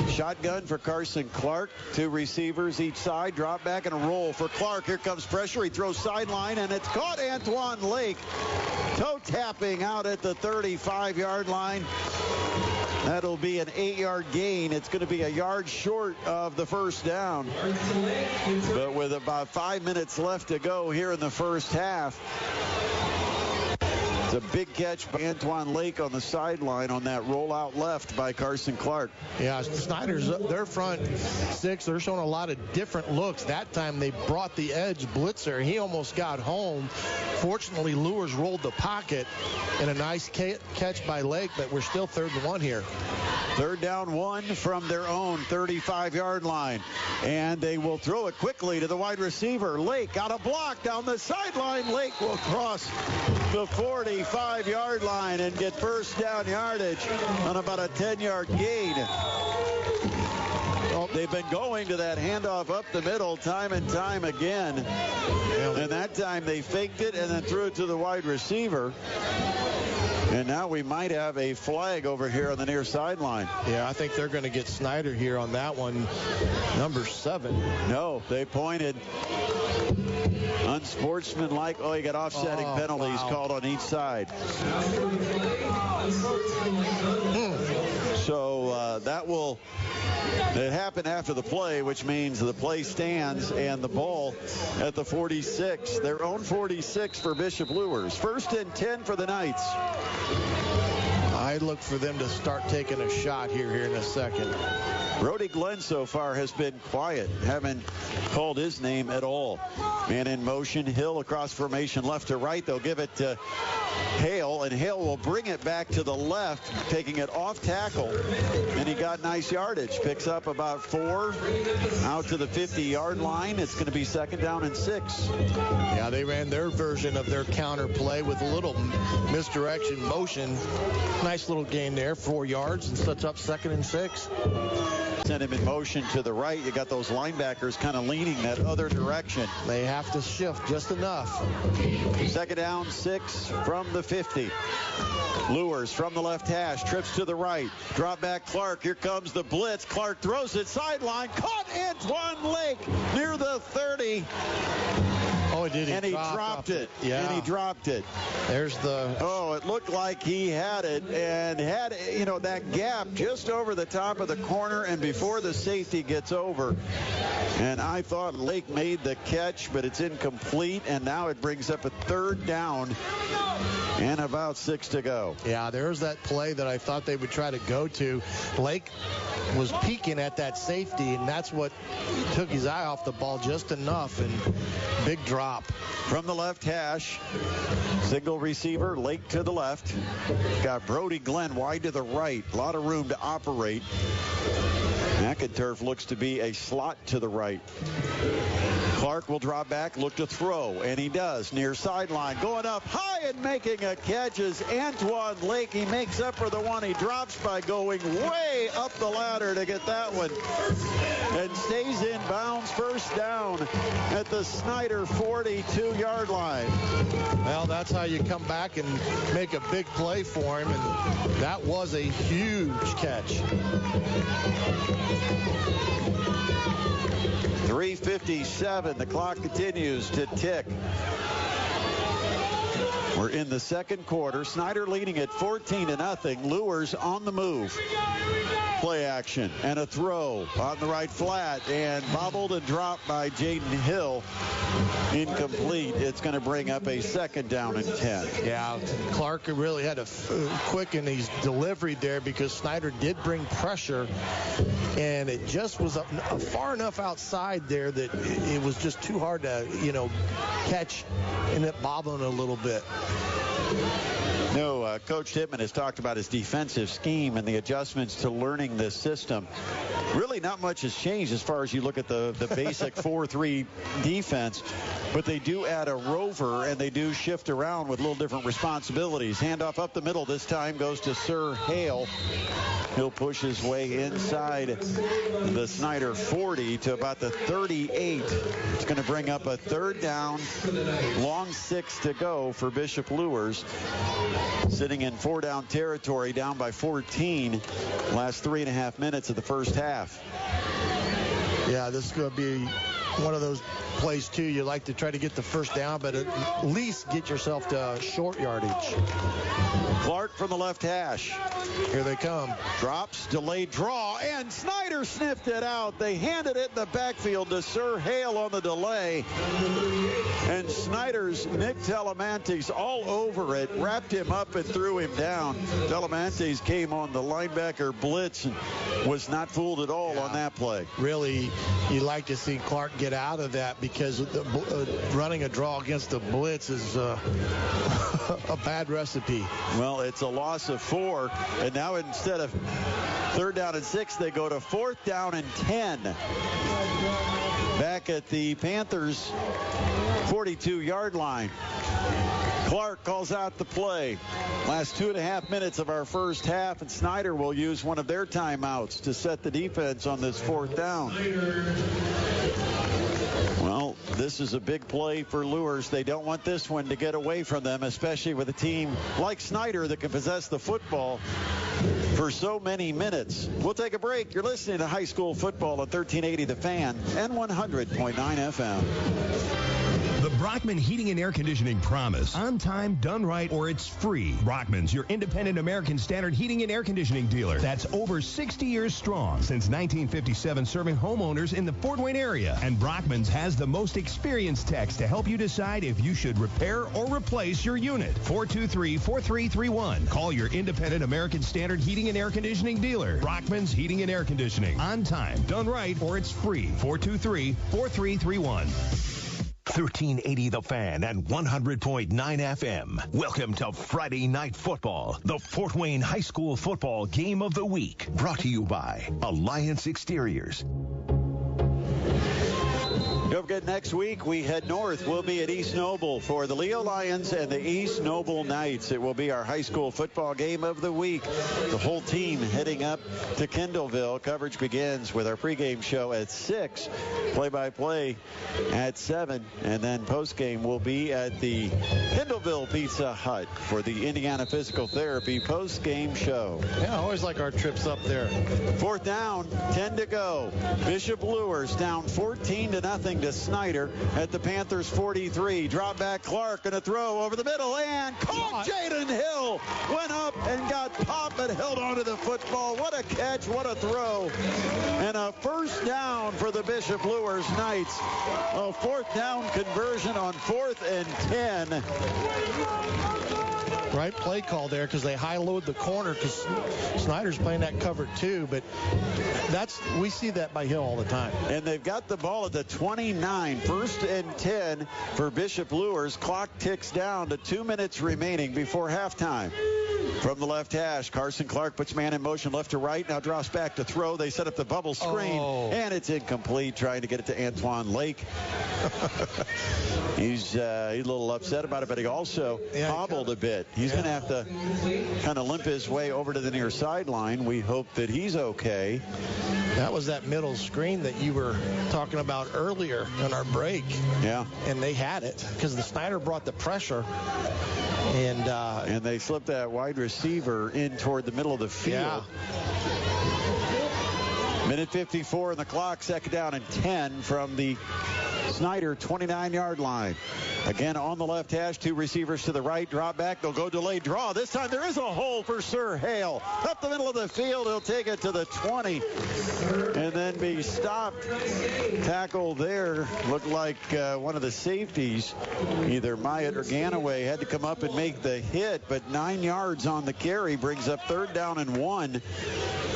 Shotgun for Carson Clark. 2 receivers each side. Drop back and a roll for Clark. Here comes pressure. He throws sideline, and it's caught. Antoine Lake toe tapping out at the 35-yard line. That'll be an 8-yard gain. It's going to be a yard short of the first down. But with about 5 minutes left to go here in the first half, it's a big catch by Antoine Lake on the sideline on that rollout left by Carson Clark. Yeah, Snyder's their front 6. They're showing a lot of different looks. That time they brought the edge blitzer. He almost got home. Fortunately, Luers rolled the pocket, and a nice catch by Lake, but we're still 3rd and 1 here. 3rd down 1 from their own 35-yard line. And they will throw it quickly to the wide receiver. Lake got a block down the sideline. Lake will cross the 45-yard line and get first down yardage on about a 10-yard gain. They've been going to that handoff up the middle time and time again. And that time they faked it and then threw it to the wide receiver. And now we might have a flag over here on the near sideline. Yeah, I think they're going to get Snyder here on that one. Number 7. No, they pointed. Unsportsmanlike. Oh, you got offsetting penalties called on each side. So it happened after the play, which means the play stands and the ball at the 46. Their own 46 for Bishop Luers. 1st and 10 for the Knights. I look for them to start taking a shot here in a second. Brody Glenn so far has been quiet, haven't called his name at all. Man in motion, Hill across formation left to right. They'll give it to Hale, and Hale will bring it back to the left, taking it off tackle, and he got nice yardage. Picks up about 4 out to the 50-yard line. It's going to be 2nd down and 6. Yeah, they ran their version of their counter play with a little misdirection motion. Nice little gain there, 4 yards, and sets up 2nd and 6. Send him in motion to the right. You got those linebackers kind of leaning that other direction. They have to shift just enough. 2nd down, 6 from the 50. Luers from the left hash, trips to the right. Drop back Clark. Here comes the blitz. Clark throws it sideline. Caught Antoine Lake near the 30. Oh, did he? And he dropped it. Yeah. And he dropped it. There's the... Oh, it looked like he had it and had, that gap just over the top of the corner and before the safety gets over. And I thought Lake made the catch, but it's incomplete. And now it brings up a 3rd down and about 6 to go. Yeah, there's that play that I thought they would try to go to. Lake was peeking at that safety, and that's what took his eye off the ball just enough. And big drop. drop. From the left hash, single receiver, Lake to the left. Got Brody Glenn wide to the right. A lot of room to operate. McInturf looks to be a slot to the right. Clark will drop back, look to throw, and he does. Near sideline, going up high and making a catch is Antoine Lake. He makes up for the one he drops by going way up the ladder to get that one, and stays in bounds. First down at the Snyder 42-yard line. Well, that's how you come back and make a big play for him, and that was a huge catch. 3:57. The clock continues to tick. We're in the second quarter. Snyder leading at 14-0. Lures on the move. Play action and a throw on the right flat, and bobbled and dropped by Jaden Hill. Incomplete. It's going to bring up a second down and 10. Yeah, Clark really had to quicken his delivery there because Snyder did bring pressure, and it just was far enough outside there that it was just too hard to, catch, and it bobbling a little bit. No, Coach Tittman has talked about his defensive scheme and the adjustments to learning this system. Really not much has changed as far as you look at the basic 4-3 defense, but they do add a rover, and they do shift around with a little different responsibilities. Handoff up the middle this time goes to Sir Hale. He'll push his way inside the Snyder 40 to about the 38. It's going to bring up a third down, long 6 to go for Bishop Luers. Sitting in 4-down territory, down by 14. Last 3.5 minutes of the first half. Yeah, this is going to be one of those plays, too. You like to try to get the first down, but at least get yourself to short yardage. Clark from the left hash. Here they come. Drops, delayed draw, and Snyder sniffed it out. They handed it in the backfield to Sir Hale on the delay. And Snyder's Nick Telemantes all over it, wrapped him up and threw him down. Telemantes came on the linebacker blitz and was not fooled at all on that play. Really, you like to see Clark get out of that because running a draw against the blitz is a bad recipe. Well, it's a loss of 4, and now instead of 3rd down and 6, they go to 4th down and 10. Back at the Panthers' 42-yard line. Clark calls out the play. Last 2.5 minutes of our first half, and Snyder will use one of their timeouts to set the defense on this 4th down. Well, this is a big play for Luers. They don't want this one to get away from them, especially with a team like Snyder that can possess the football for so many minutes. We'll take a break. You're listening to high school football on 1380 The Fan and 100.9 FM. The Brockman Heating and Air Conditioning promise. On time, done right, or it's free. Brockman's your independent American Standard heating and air conditioning dealer. That's over 60 years strong. Since 1957, serving homeowners in the Fort Wayne area. And Brockman's has the most experienced techs to help you decide if you should repair or replace your unit. 423-4331. Call your independent American Standard heating and air conditioning dealer. Brockman's Heating and Air Conditioning. On time, done right, or it's free. 423-4331. 1380 The Fan and 100.9 FM. Welcome to Friday Night Football, the Fort Wayne High School football game of the week. Brought to you by Alliance Exteriors. Don't forget, next week we head north. We'll be at East Noble for the Leo Lions and the East Noble Knights. It will be our high school football game of the week. The whole team heading up to Kendallville. Coverage begins with our pregame show at 6, play-by-play at 7, and then postgame will be at the Kendallville Pizza Hut for the Indiana Physical Therapy postgame show. Yeah, I always like our trips up there. 4th down, 10 to go. Bishop Luers down 14-0 to Snyder at the Panthers 43. Drop back Clark and a throw over the middle and caught. Jaden Hill went up and got popped but held onto the football. What a catch, what a throw. And a first down for the Bishop Luers Knights. A 4th down conversion on 4th and 10. Right play call there because they high-load the corner because Snyder's playing that cover too. But we see that by Hill all the time. And they've got the ball at the 29. 1st and 10 for Bishop Luers. Clock ticks down to 2 minutes remaining before halftime. From the left hash, Carson Clark puts man in motion left to right. Now drops back to throw. They set up the bubble screen, and it's incomplete. Trying to get it to Antoine Lake. He's a little upset about it, but he also hobbled a bit. He's going to have to kind of limp his way over to the near sideline. We hope that he's okay. That was that middle screen that you were talking about earlier in our break. Yeah. And they had it because the Snyder brought the pressure. And they slipped that wide receiver in toward the middle of the field. Yeah. Minute 54 on the clock, 2nd down and 10 from the Snyder 29-yard line. Again, on the left hash, 2 receivers to the right, drop back. They'll go delayed draw. This time there is a hole for Sir Hale. Up the middle of the field, he'll take it to the 20 and then be stopped. Tackle there looked like one of the safeties, either Myatt or Ganaway, had to come up and make the hit, but 9 yards on the carry brings up 3rd down and 1.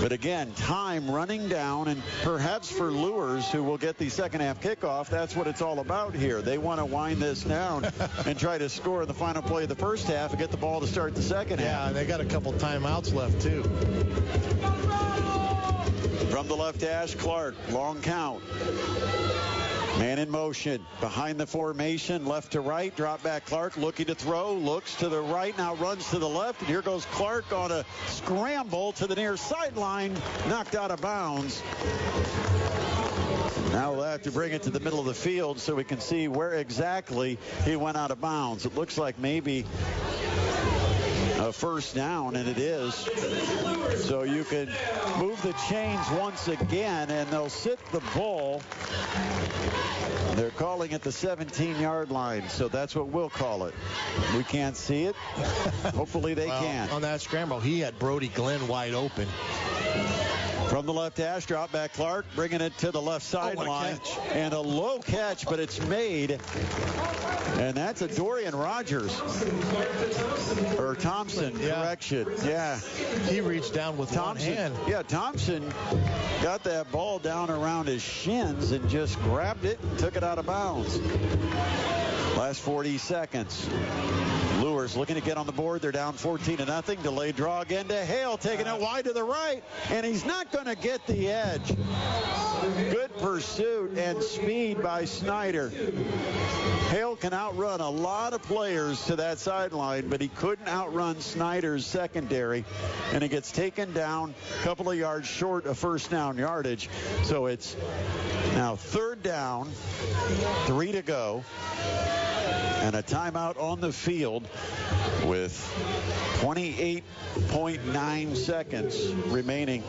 But again, time running down, and perhaps for Luers, who will get the second half kickoff, that's what it's all about here. They want to wind this down and try to score in the final play of the first half and get the ball to start the second half. Yeah, they got a couple timeouts left, too. From the left hash, Clark, long count. Man in motion, behind the formation, left to right, drop back Clark, looking to throw, looks to the right, now runs to the left, and here goes Clark on a scramble to the near sideline, knocked out of bounds. Now we'll have to bring it to the middle of the field so we can see where exactly he went out of bounds. It looks like maybe a first down, and it is. So you can move the chains once again, and they'll sit the ball. They're calling it the 17-yard line, so that's what we'll call it. We can't see it. Hopefully they can. On that scramble, he had Brody Glenn wide open. From the left hash, drop back Clark, bringing it to the left sideline. And a low catch, but it's made. And that's a Dorian Rogers. Or Thompson, correction. Yeah. He reached down with Thompson. one hand. Yeah, Thompson got that ball down around his shins and just grabbed it and took it out of bounds. Last 40 seconds. Luers looking to get on the board. They're down 14-0. Delayed draw again to Hale, taking it wide to the right, and he's not going to get the edge. Good pursuit and speed by Snyder. Hale can outrun a lot of players to that sideline, but he couldn't outrun Snyder's secondary, and he gets taken down a couple of yards short of first down yardage. So it's now 3rd down, 3 to go. And a timeout on the field with 28.9 seconds remaining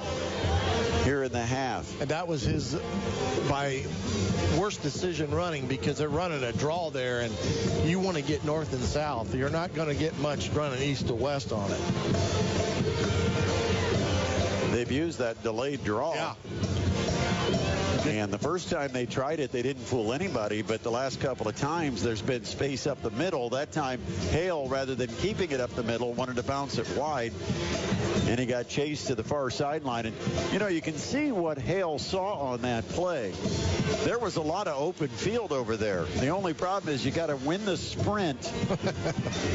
here in the half. And that was his by worst decision running, because they're running a draw there, and you want to get north and south. You're not going to get much running east to west on it. They've used that delayed draw. Yeah. And the first time they tried it, they didn't fool anybody. But the last couple of times, there's been space up the middle. That time, Hale, rather than keeping it up the middle, wanted to bounce it wide. And he got chased to the far sideline. And, you know, you can see what Hale saw on that play. There was a lot of open field over there. The only problem is you got to win the sprint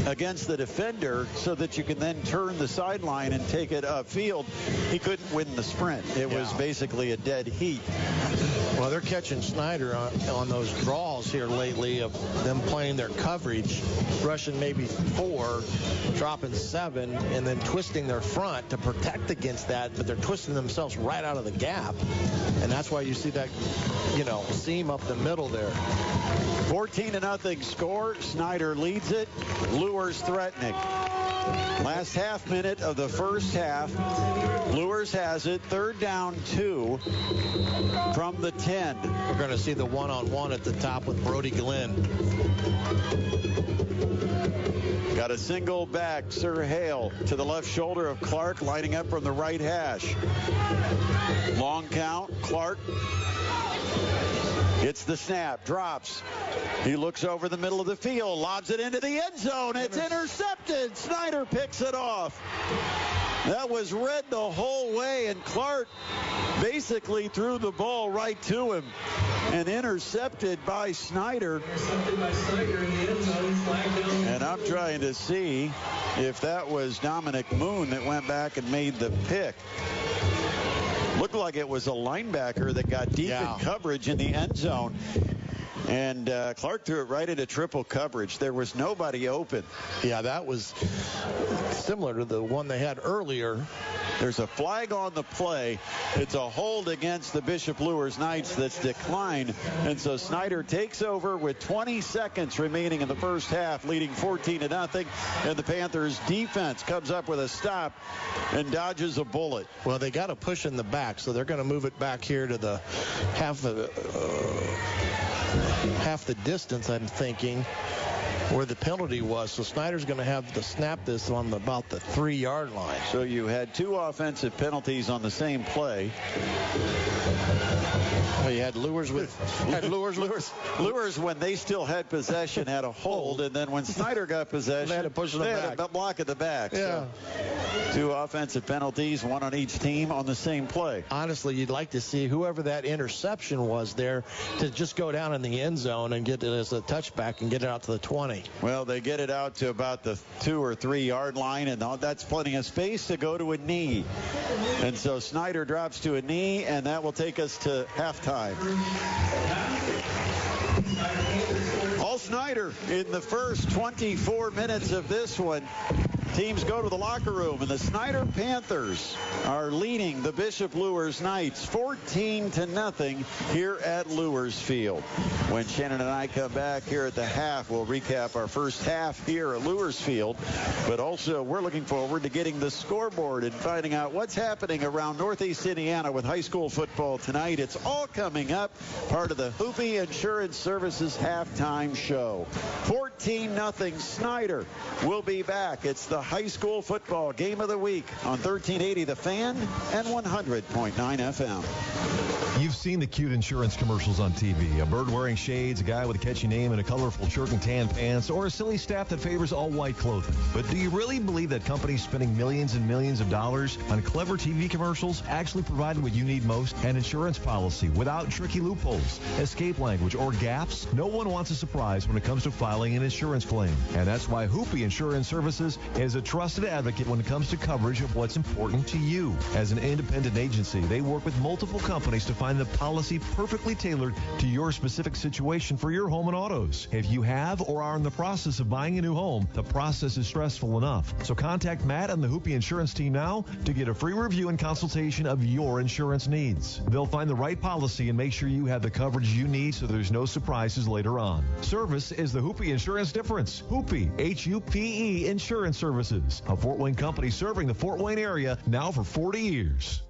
against the defender so that you can then turn the sideline and take it upfield. He couldn't win the sprint. It was basically a dead heat. Well, they're catching Snyder on those draws here lately of them playing their coverage, rushing maybe 4, dropping 7, and then twisting their front to protect against that, but they're twisting themselves right out of the gap. And that's why you see that, seam up the middle there. 14-0 score. Snyder leads it. Luers threatening. Last half minute of the first half. Luers has it. 3rd down 2 from the 10. We're going to see the one-on-one at the top with Brody Glenn. Got a single back. Sir Hale to the left shoulder of Clark, lining up from the right hash. Long count. Clark Gets the snap, drops. He looks over the middle of the field, lobs it into the end zone. It's intercepted. Snyder picks it off. That was read the whole way, and Clark basically threw the ball right to him and intercepted by Snyder. And I'm trying to see if that was Dominic Moon that went back and made the pick. Looked like it was a linebacker that got deep in coverage in the end zone. And Clark threw it right into triple coverage. There was nobody open. Yeah, that was similar to the one they had earlier. There's a flag on the play. It's a hold against the Bishop Luers Knights that's declined. And so Snyder takes over with 20 seconds remaining in the first half, leading 14-0. And the Panthers defense comes up with a stop and dodges a bullet. Well, they got a push in the back, so they're going to move it back here to the half the distance, I'm thinking, where the penalty was. So Snyder's going to have to snap this on about the 3-yard line. So you had 2 offensive penalties on the same play. Well, you had Luers when they still had possession had a hold, and then when Snyder got possession, they had to push it they back. had a block at the back. Yeah. So 2 offensive penalties, 1 on each team on the same play. Honestly, you'd like to see whoever that interception was there to just go down in the end zone and get it as a touchback and get it out to the 20. Well, they get it out to about the 2 or 3 yard line, and that's plenty of space to go to a knee. And so Snyder drops to a knee, and that will take us to halftime. All Snyder in the first 24 minutes of this one. Teams go to the locker room, and the Snyder Panthers are leading the Bishop Luers Knights 14-0 here at Luers Field. When Shannon and I come back here at the half, we'll recap our first half here at Luers Field. But also, we're looking forward to getting the scoreboard and finding out what's happening around Northeast Indiana with high school football tonight. It's all coming up, part of the Hoopie Insurance Services halftime show. 14-0 Snyder will be back. It's the high school football game of the week on 1380 The Fan and 100.9 FM. You've seen the cute insurance commercials on TV. A bird wearing shades, a guy with a catchy name and a colorful shirt and tan pants, or a silly staff that favors all white clothing. But do you really believe that companies spending millions and millions of dollars on clever TV commercials actually provide what you need most? An insurance policy without tricky loopholes, escape language, or gaps? No one wants a surprise when it comes to filing an insurance claim. And that's why Hoopie Insurance Services is a trusted advocate when it comes to coverage of what's important to you. As an independent agency, they work with multiple companies to find the policy perfectly tailored to your specific situation for your home and autos. If you have or are in the process of buying a new home, the process is stressful enough. So contact Matt and the Hoopie Insurance team now to get a free review and consultation of your insurance needs. They'll find the right policy and make sure you have the coverage you need so there's no surprises later on. Service is the Hoopie Insurance difference. Hoopie, H-U-P-E Insurance Services, a Fort Wayne company serving the Fort Wayne area now for 40 years.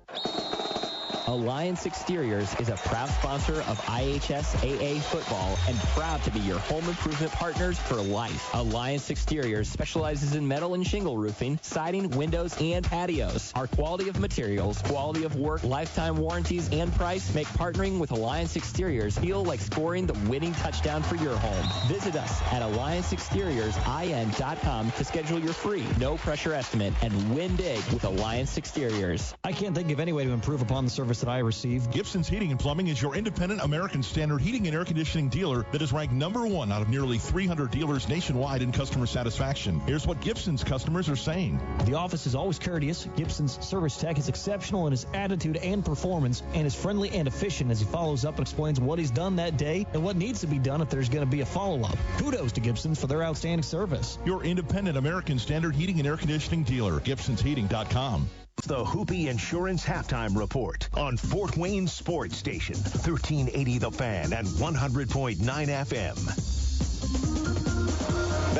Alliance Exteriors is a proud sponsor of IHSAA football and proud to be your home improvement partners for life. Alliance Exteriors specializes in metal and shingle roofing, siding, windows, and patios. Our quality of materials, quality of work, lifetime warranties, and price make partnering with Alliance Exteriors feel like scoring the winning touchdown for your home. Visit us at AllianceExteriorsIN.com to schedule your free, no-pressure estimate and win big with Alliance Exteriors. I can't think of any way to improve upon the service that I received. Gibson's Heating and Plumbing is your independent American Standard heating and air conditioning dealer that is ranked #1 out of nearly 300 dealers nationwide in customer satisfaction. Here's what Gibson's customers are saying. The office is always courteous. Gibson's service tech is exceptional in his attitude and performance, and is friendly and efficient as he follows up and explains what he's done that day and what needs to be done if there's going to be a follow-up. Kudos to Gibson's for their outstanding service. Your independent American Standard heating and air conditioning dealer, Gibson'sHeating.com. The Hoopie Insurance Halftime Report on Fort Wayne Sports Station, 1380 The Fan and 100.9 FM.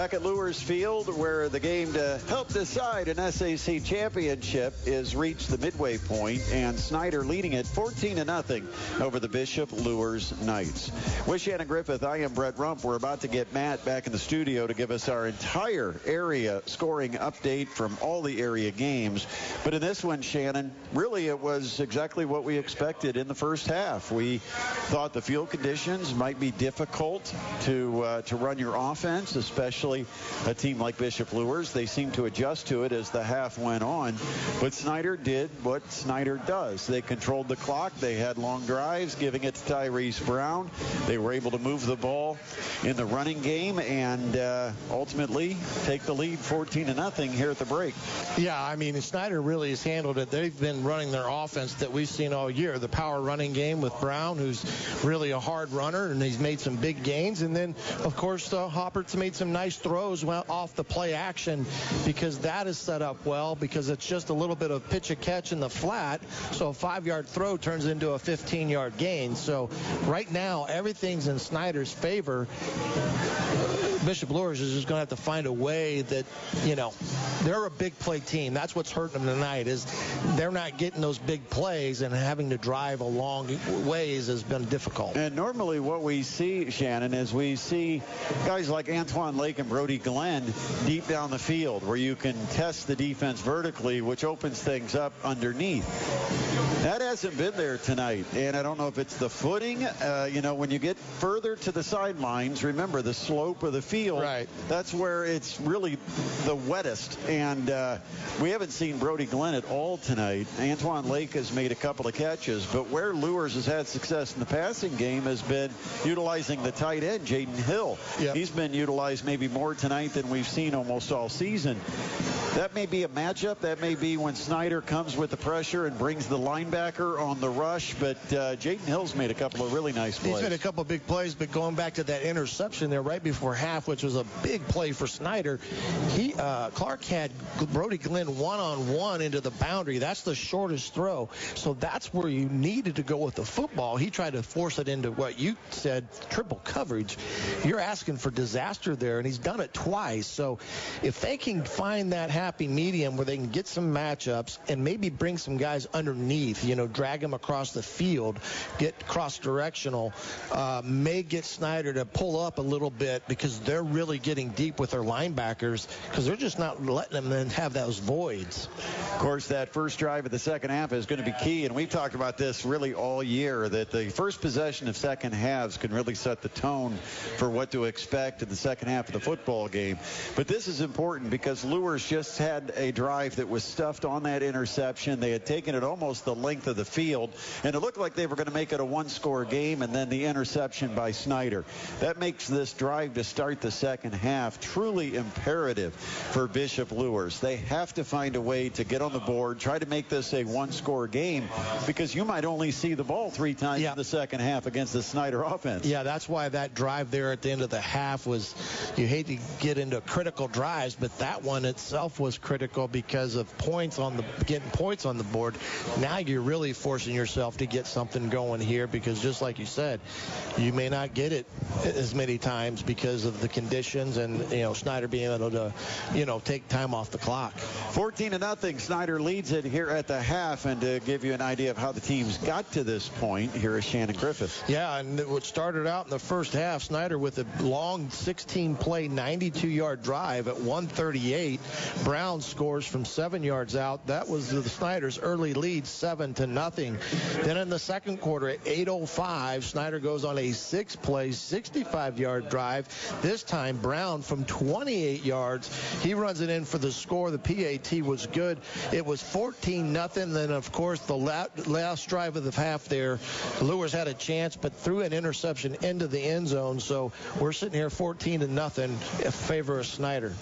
Back at Lures Field, where the game to help decide an SAC championship is reached the midway point, and Snyder leading it 14-0 over the Bishop Lures Knights. With Shannon Griffith, I am Brett Rump. We're about to get Matt back in the studio to give us our entire area scoring update from all the area games. But in this one, Shannon, really it was exactly what we expected in the first half. We thought the field conditions might be difficult to run your offense, especially a team like Bishop Lures. They seemed to adjust to it as the half went on. But Snyder did what Snyder does. They controlled the clock. They had long drives, giving it to Tyrese Brown. They were able to move the ball in the running game and ultimately take the lead 14-0 here at the break. Yeah, I mean, Snyder really has handled it. They've been running their offense that we've seen all year. The power running game with Brown, who's really a hard runner, and he's made some big gains. And then, of course, Hoppert's made some nice throws off the play action, because that is set up well, because it's just a little bit of pitch a catch in the flat. So a 5-yard throw turns into a 15-yard gain. So right now, everything's in Snyder's favor. Bishop Lures is just going to have to find a way that, they're a big play team. That's what's hurting them tonight, is they're not getting those big plays, and having to drive a long ways has been difficult. And normally what we see, Shannon, is we see guys like Antoine Lake and Brody Glenn deep down the field, where you can test the defense vertically, which opens things up underneath. That hasn't been there tonight, and I don't know if it's the footing. When you get further to the sidelines, remember the slope of the field. Right. That's where it's really the wettest, and we haven't seen Brody Glenn at all tonight. Antoine Lake has made a couple of catches, but where Lures has had success in the passing game has been utilizing the tight end, Jaden Hill. Yep. He's been utilized maybe more tonight than we've seen almost all season. That may be a matchup. That may be when Snyder comes with the pressure and brings the linebacker on the rush. But Jaden Hill's made a couple of really nice plays. He's made a couple of big plays, but going back to that interception there right before half, which was a big play for Snyder, Clark had Brody Glenn one-on-one into the boundary. That's the shortest throw. So that's where you needed to go with the football. He tried to force it into what you said, triple coverage. You're asking for disaster there, and he's done it twice. So if they can find that happy medium where they can get some matchups and maybe bring some guys underneath, drag them across the field, get cross-directional, may get Snyder to pull up a little bit, because they're really getting deep with their linebackers, because they're just not letting them then have those voids. Of course, that first drive of the second half is going to be key, and we've talked about this really all year, that the first possession of second halves can really set the tone for what to expect in the second half of the football game. But this is important, because Lures just had a drive that was stuffed on that interception. They had taken it almost the length of the field, and it looked like they were going to make it a one-score game, and then the interception by Snyder. That makes this drive to start the second half truly imperative for Bishop Lures. They have to find a way to get on the board, try to make this a one-score game, because you might only see the ball 3 times in the second half against the Snyder offense. Yeah, that's why that drive there at the end of the half was, you hate to get into critical drives, but that one itself was critical because of getting points on the board. Now you're really forcing yourself to get something going here, because just like you said, you may not get it as many times because of the conditions and, Snyder being able to, take time off the clock. 14-0. Snyder leads it here at the half, and to give you an idea of how the teams got to this point, here is Shannon Griffith. Yeah, and it started out in the first half, Snyder with a long 16-play, 92-yard drive at 1:38. Brown scores from 7 yards out. That was the Snyder's early lead, 7-0. Then in the second quarter at 8:05, Snyder goes on a 6-play, 65-yard drive. This time Brown from 28 yards. He runs it in for the score. The PAT was good. It was 14-0. Then, of course, the last drive of the half there, Lures had a chance, but threw an interception into the end zone. So we're sitting here 14-0 in favor of Snyder.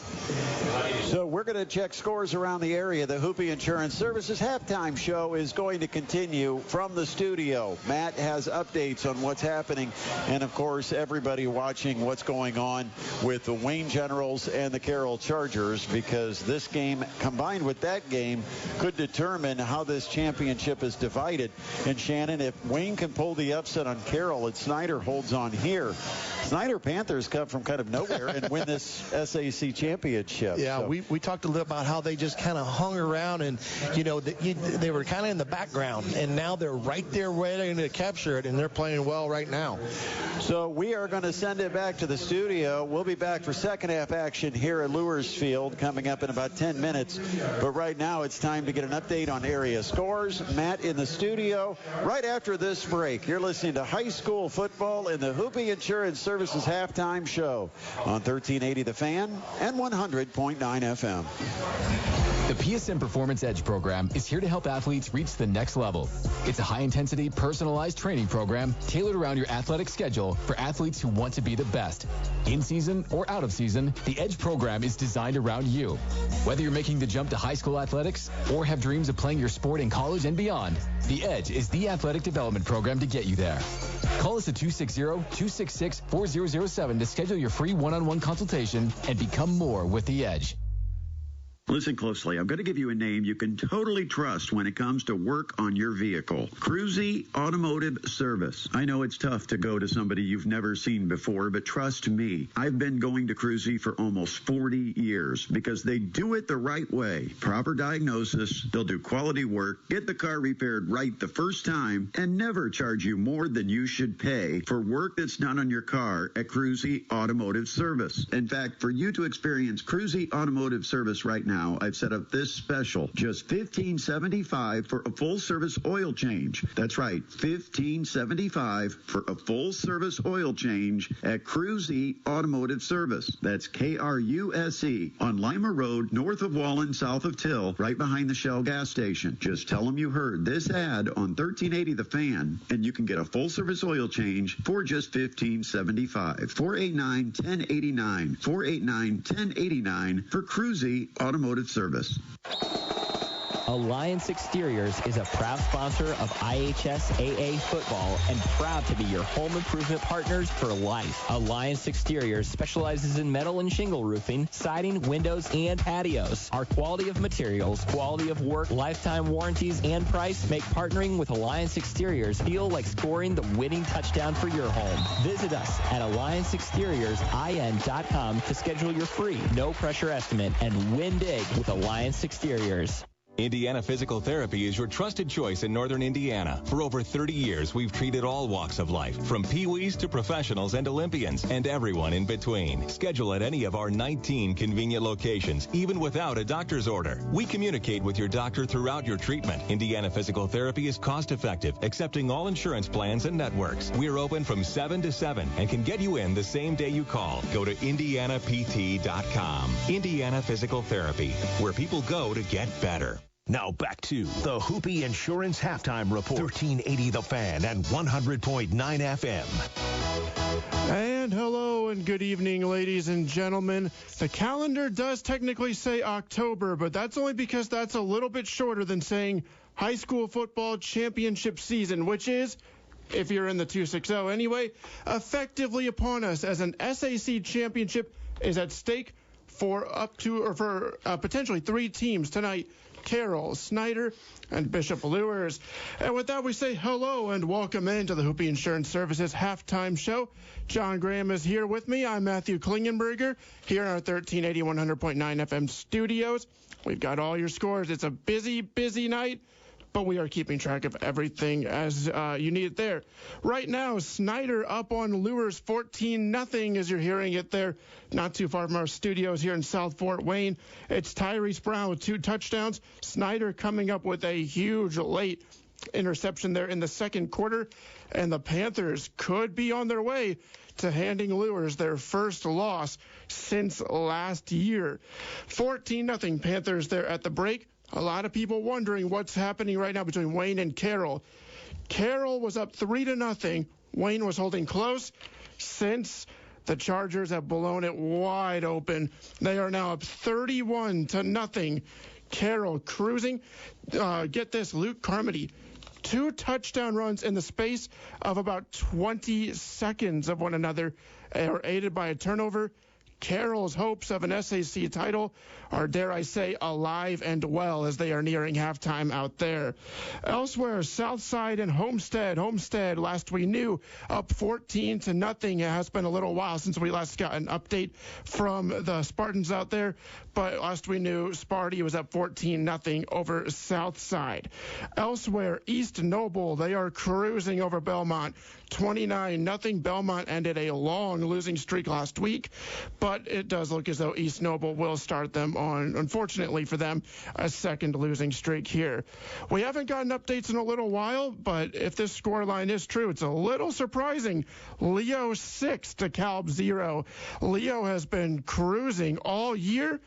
So we're going to check scores around the area. The Hoopie Insurance Services halftime show is going to continue from the studio. Matt has updates on what's happening, and of course everybody watching what's going on with the Wayne Generals and the Carroll Chargers, because this game combined with that game could determine how this championship is divided. And Shannon, if Wayne can pull the upset on Carroll and Snyder holds on here, Snyder Panthers come from kind of nowhere and win this SAC championship. Yeah, so. we talked a little about how they just kind of hung around and, they were kind of in the background, and now they're right there waiting to capture it, and they're playing well right now. So we are going to send it back to the studio. We'll be back for second half action here at Lewis Field coming up in about 10 minutes. But right now it's time to get an update on area scores. Matt in the studio. Right after this break, you're listening to high school football in the Hoopie Insurance Services halftime show on 1380 The Fan and 100.9 FM. The PSM Performance Edge program is here to help athletes reach the next level. It's a high-intensity, personalized training program tailored around your athletic schedule for athletes who want to be the best. In season or out of season, the Edge program is designed around you. Whether you're making the jump to high school athletics or have dreams of playing your sport in college and beyond, the Edge is the athletic development program to get you there. Call us at 260-266-4007 to schedule your free one-on-one consultation and become more with the Edge. Listen closely. I'm going to give you a name you can totally trust when it comes to work on your vehicle. Cruzy Automotive Service. I know it's tough to go to somebody you've never seen before, but trust me, I've been going to Cruzy for almost 40 years because they do it the right way. Proper diagnosis, they'll do quality work, get the car repaired right the first time, and never charge you more than you should pay for work that's done on your car at Cruzy Automotive Service. In fact, for you to experience Cruzy Automotive Service right now, I've set up this special, just $15.75 for a full-service oil change. That's right, $15.75 for a full-service oil change at Cruzy Automotive Service. That's K-R-U-S-E on Lima Road, north of Wallen, south of Till, right behind the Shell gas station. Just tell them you heard this ad on 1380 The Fan, and you can get a full-service oil change for just $15.75. 489-1089. 489-1089 for Cruzy Automotive Service. Alliance Exteriors is a proud sponsor of IHSAA football and proud to be your home improvement partners for life. Alliance Exteriors specializes in metal and shingle roofing, siding, windows, and patios. Our quality of materials, quality of work, lifetime warranties, and price make partnering with Alliance Exteriors feel like scoring the winning touchdown for your home. Visit us at AllianceExteriorsIN.com to schedule your free, no-pressure estimate and win big with Alliance Exteriors. Indiana Physical Therapy is your trusted choice in northern Indiana. For over 30 years, we've treated all walks of life, from peewees to professionals and Olympians, and everyone in between. Schedule at any of our 19 convenient locations, even without a doctor's order. We communicate with your doctor throughout your treatment. Indiana Physical Therapy is cost-effective, accepting all insurance plans and networks. We're open from 7 to 7 and can get you in the same day you call. Go to IndianaPT.com. Indiana Physical Therapy, where people go to get better. Now back to the Hoopie Insurance Halftime Report. 1380 The Fan and 100.9 FM. And hello and good evening, ladies and gentlemen. The calendar does technically say October, but that's only because that's a little bit shorter than saying high school football championship season, which is, if you're in the 260 anyway, effectively upon us, as an SAC championship is at stake for potentially 3 teams tonight: Carroll, Snyder, and Bishop Lewis. And with that, we say hello and welcome into the Hoopie Insurance Services halftime show. John Graham is here with me. I'm Matthew Klingenberger here in our 1380 100.9 FM studios. We've got all your scores. It's a busy, busy night, but we are keeping track of everything as you need it there. Right now, Snyder up on Lures 14-0 as you're hearing it there, not too far from our studios here in South Fort Wayne. It's Tyrese Brown with 2 touchdowns. Snyder coming up with a huge late interception there in the second quarter, and the Panthers could be on their way to handing Lures their first loss since last year. 14-0 Panthers there at the break. A lot of people wondering what's happening right now between Wayne and Carroll. Carroll was up 3-0. Wayne was holding close since the Chargers have blown it wide open. They are now up 31-0. Carroll cruising. Get this, Luke Carmody, 2 touchdown runs in the space of about 20 seconds of one another, are aided by a turnover. Carroll's hopes of an SAC title are, dare I say, alive and well as they are nearing halftime out there. Elsewhere, Southside and Homestead. Homestead, last we knew, up 14-0. It has been a little while since we last got an update from the Spartans out there, but last we knew, Sparty was up 14-0 over Southside. Elsewhere, East Noble, they are cruising over Belmont, 29-0. Belmont ended a long losing streak last week, but it does look as though East Noble will start them on, unfortunately for them, a second losing streak here. We haven't gotten updates in a little while, but if this scoreline is true, it's a little surprising. Leo 6 to Calb 0. Leo has been cruising all year,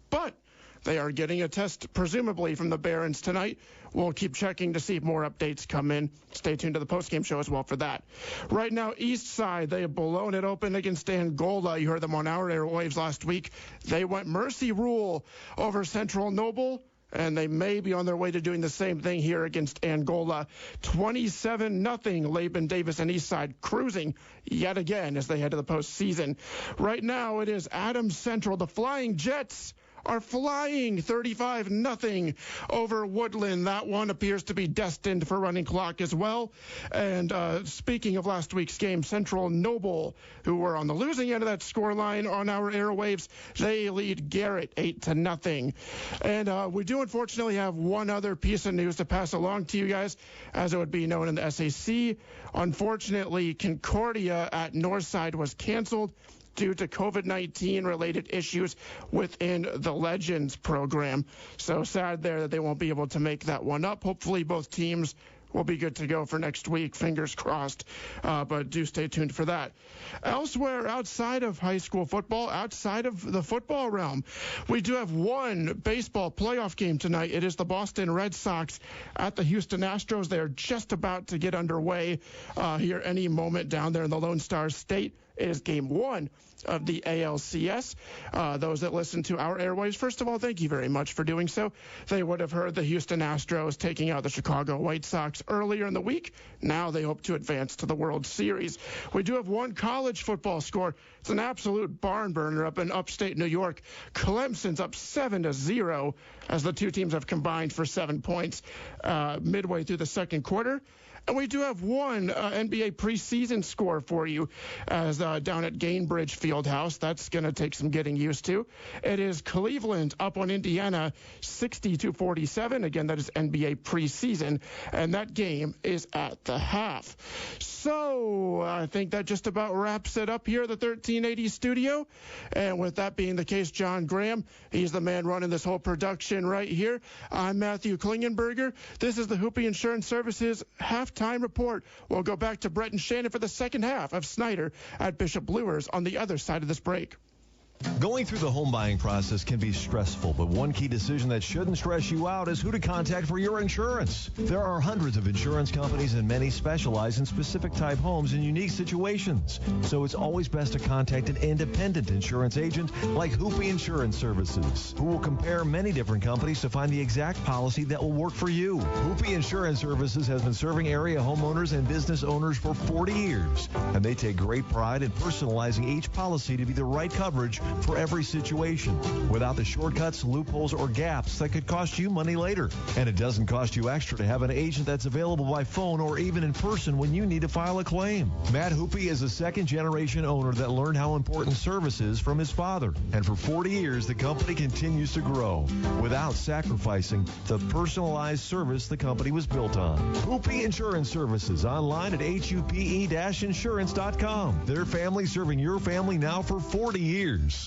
but they are getting a test, presumably, from the Barons tonight. We'll keep checking to see if more updates come in. Stay tuned to the postgame show as well for that. Right now, East Side, they have blown it open against Angola. You heard them on our airwaves last week. They went mercy rule over Central Noble, and they may be on their way to doing the same thing here against Angola. 27-0. Laban Davis and Eastside cruising yet again as they head to the postseason. Right now, it is Adams Central. The Flying Jets are flying 35-0 over Woodland. That one appears to be destined for running clock as well. And speaking of last week's game, Central Noble, who were on the losing end of that scoreline on our airwaves, they lead Garrett 8-0. And we do unfortunately have one other piece of news to pass along to you guys, as it would be known in the SAC. Unfortunately, Concordia at Northside was canceled due to COVID-19 related issues within the Legends program. So sad there that they won't be able to make that one up. Hopefully both teams will be good to go for next week. Fingers crossed. But do stay tuned for that. Elsewhere, outside of high school football, outside of the football realm, we do have one baseball playoff game tonight. It is the Boston Red Sox at the Houston Astros. They are just about to get underway here any moment down there in the Lone Star State. It is game one of the ALCS. Those that listen to our airwaves, first of all, thank you very much for doing so. They would have heard the Houston Astros taking out the Chicago White Sox earlier in the week. Now they hope to advance to the World Series. We do have one college football score. It's an absolute barn burner up in upstate New York. Clemson's up 7-0 as the two teams have combined for 7 points midway through the second quarter. And we do have one NBA preseason score for you as down at Gainbridge Fieldhouse. That's going to take some getting used to. It is Cleveland up on Indiana 60-47. Again, that is NBA preseason. And that game is at the half. So I think that just about wraps it up here at the 1380 studio. And with that being the case, John Graham, he's the man running this whole production right here. I'm Matthew Klingenberger. This is the Hoopie Insurance Services halftime report. We'll go back to Brett and Shannon for the second half of Snyder at Bishop Luers on the other side of this break. Going through the home buying process can be stressful, but one key decision that shouldn't stress you out is who to contact for your insurance. There are hundreds of insurance companies and many specialize in specific type homes in unique situations. So it's always best to contact an independent insurance agent like Hoopie Insurance Services, who will compare many different companies to find the exact policy that will work for you. Hoopie Insurance Services has been serving area homeowners and business owners for 40 years, and they take great pride in personalizing each policy to be the right coverage for every situation, without the shortcuts, loopholes, or gaps that could cost you money later. And it doesn't cost you extra to have an agent that's available by phone or even in person when you need to file a claim. Matt Hoopie is a second-generation owner that learned how important service is from his father. And for 40 years, the company continues to grow without sacrificing the personalized service the company was built on. Hoopie Insurance Services, online at hupe-insurance.com. Their family serving your family now for 40 years.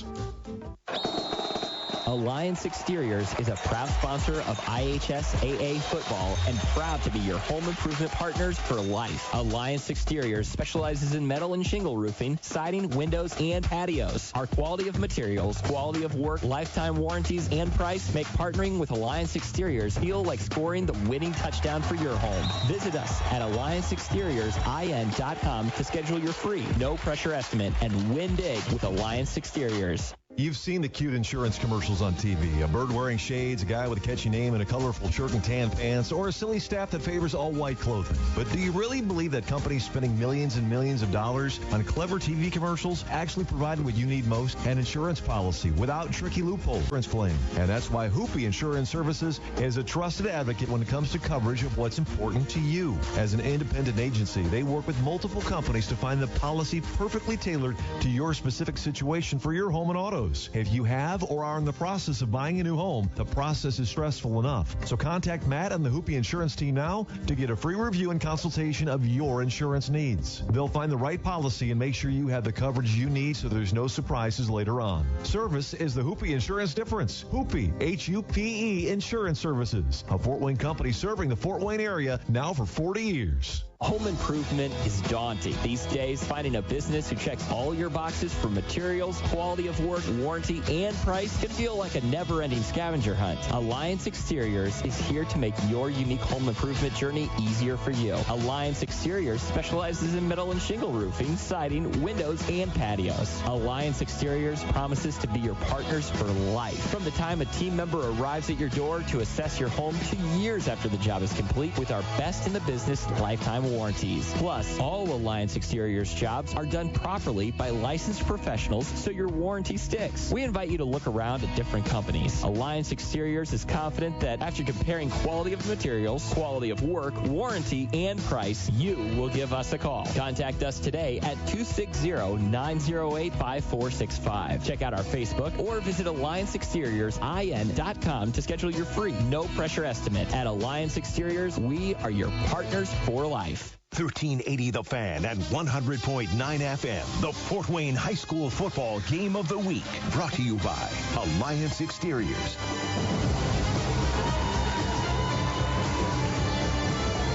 Alliance Exteriors is a proud sponsor of IHS AA football and proud to be your home improvement partners for life. Alliance Exteriors specializes in metal and shingle roofing, siding, windows, and patios. Our quality of materials, quality of work, lifetime warranties, and price make partnering with Alliance Exteriors feel like scoring the winning touchdown for your home. Visit us at AllianceExteriorsIN.com to schedule your free, no-pressure estimate and win big with Alliance Exteriors. You've seen the cute insurance commercials on TV. A bird wearing shades, a guy with a catchy name and a colorful shirt and tan pants, or a silly staff that favors all white clothing. But do you really believe that companies spending millions and millions of dollars on clever TV commercials actually provide what you need most? An insurance policy without tricky loopholes. Insurance claim. And that's why Hoopy Insurance Services is a trusted advocate when it comes to coverage of what's important to you. As an independent agency, they work with multiple companies to find the policy perfectly tailored to your specific situation for your home and auto. If you have or are in the process of buying a new home, the process is stressful enough. So contact Matt and the Hoopy Insurance team now to get a free review and consultation of your insurance needs. They'll find the right policy and make sure you have the coverage you need so there's no surprises later on. Service is the Hoopy Insurance difference. Hoopy, H-U-P-E Insurance Services, a Fort Wayne company serving the Fort Wayne area now for 40 years. Home improvement is daunting. These days, finding a business who checks all your boxes for materials, quality of work, warranty, and price can feel like a never-ending scavenger hunt. Alliance Exteriors is here to make your unique home improvement journey easier for you. Alliance Exteriors specializes in metal and shingle roofing, siding, windows, and patios. Alliance Exteriors promises to be your partners for life. From the time a team member arrives at your door to assess your home to years after the job is complete with our best-in-the-business lifetime warranties. Plus, all Alliance Exteriors jobs are done properly by licensed professionals, so your warranty sticks. We invite you to look around at different companies. Alliance Exteriors is confident that after comparing quality of materials, quality of work, warranty, and price, you will give us a call. Contact us today at 260-908-5465. Check out our Facebook or visit AllianceExteriorsIN.com to schedule your free, no-pressure estimate. At Alliance Exteriors, we are your partners for life. 1380 The Fan and 100.9 FM. The Fort Wayne High School Football Game of the Week. Brought to you by Alliance Exteriors.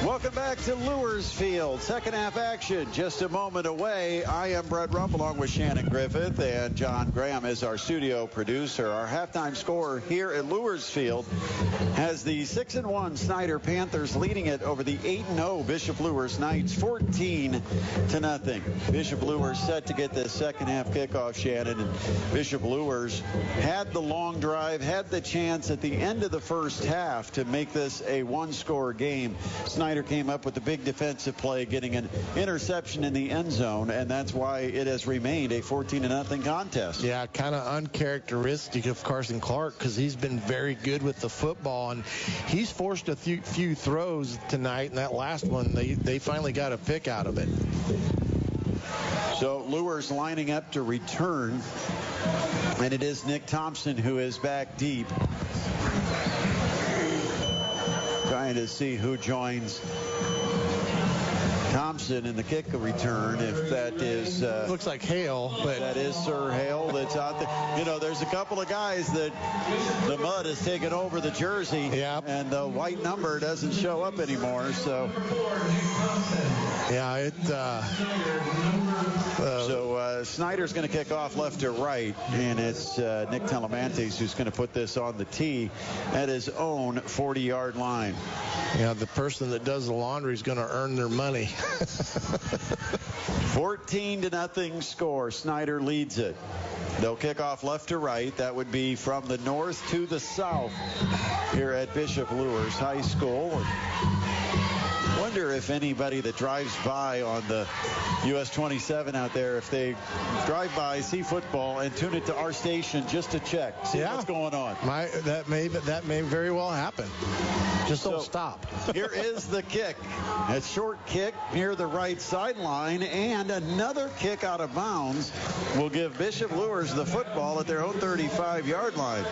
Welcome back to Lures Field. Second half action just a moment away. I am Brett Rump along with Shannon Griffith, and John Graham is our studio producer. Our halftime score here at Lures Field has the 6-1 Snyder Panthers leading it over the 8-0 Bishop Luers Knights 14-0. Bishop Luers set to get the second half kickoff, Shannon. And Bishop Luers had the long drive, had the chance at the end of the first half to make this a one-score game. Snyder came up with the big defensive play, getting an interception in the end zone, and that's why it has remained a 14-0 contest. Yeah, kind of uncharacteristic of Carson Clark because he's been very good with the football, and he's forced a few throws tonight, and that last one, they finally got a pick out of it. So Luers lining up to return, and it is Nick Thompson who is back deep. Trying to see who joins Thompson in the kick return. If that is looks like Hale, but that is Sir Hale that's out there. You know, there's a couple of guys that the mud has taken over the jersey, and the white number doesn't show up anymore. So yeah, so Snyder's going to kick off left to right, and it's Nick Telemantes who's going to put this on the tee at his own 40-yard line. Yeah, the person that does the laundry is going to earn their money. 14-0 score. Snyder leads it. They'll kick off left to right. That would be from the north to the south here at Bishop Luers High School. Wonder if anybody that drives by on the US 27 out there, if they drive by, see football, and tune it to our station just to check, see what's going on. That may very well happen. Just don't stop. Here is the kick. A short kick near the right sideline, and another kick out of bounds will give Bishop Luers the football at their own 35-yard line.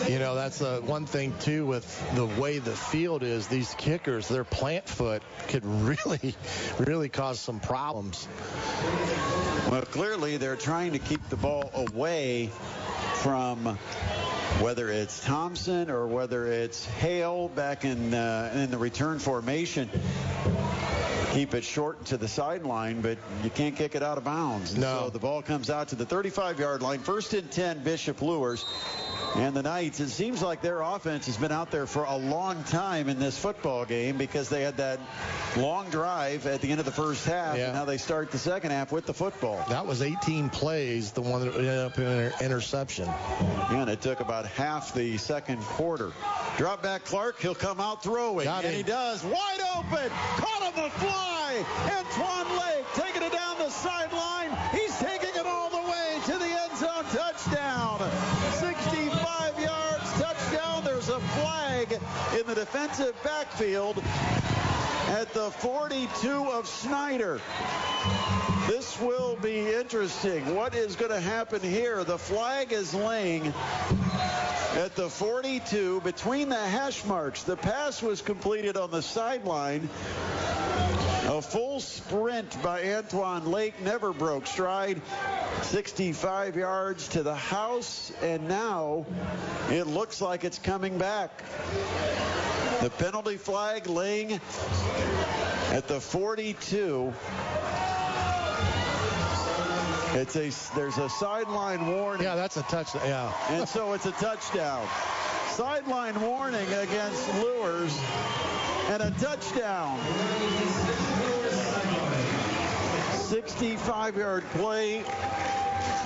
You know, that's one thing, too, with the way the field is. These kickers, their plant foot could really cause some problems. Well, clearly they're trying to keep the ball away from whether it's Thompson or whether it's Hale back in the return formation. Keep it short to the sideline, but you can't kick it out of bounds. No. So the ball comes out to the 35-yard line. 1st and 10, Bishop Luers. And the Knights, it seems like their offense has been out there for a long time in this football game because they had that long drive at the end of the first half, and now they start the second half with the football. That was 18 plays, the one that ended up in an interception. And it took about half the second quarter. Drop back Clark, he'll come out throwing, and he does. Wide open, caught on the fly. Antoine Lake taking it down the sideline. He's taking it all the way to the end zone. Touchdown. 65 yards, touchdown. There's a flag in the defensive backfield at the 42 of Snyder. This will be interesting. What is going to happen here? The flag is laying at the 42 between the hash marks. The pass was completed on the sideline. A full sprint by Antoine Lake, never broke stride. 65 yards to the house, and now it looks like it's coming back. The penalty flag laying at the 42. There's a sideline warning. Yeah, that's a touchdown. Yeah. And so it's a touchdown. Sideline warning against Lures and a touchdown. 65-yard play.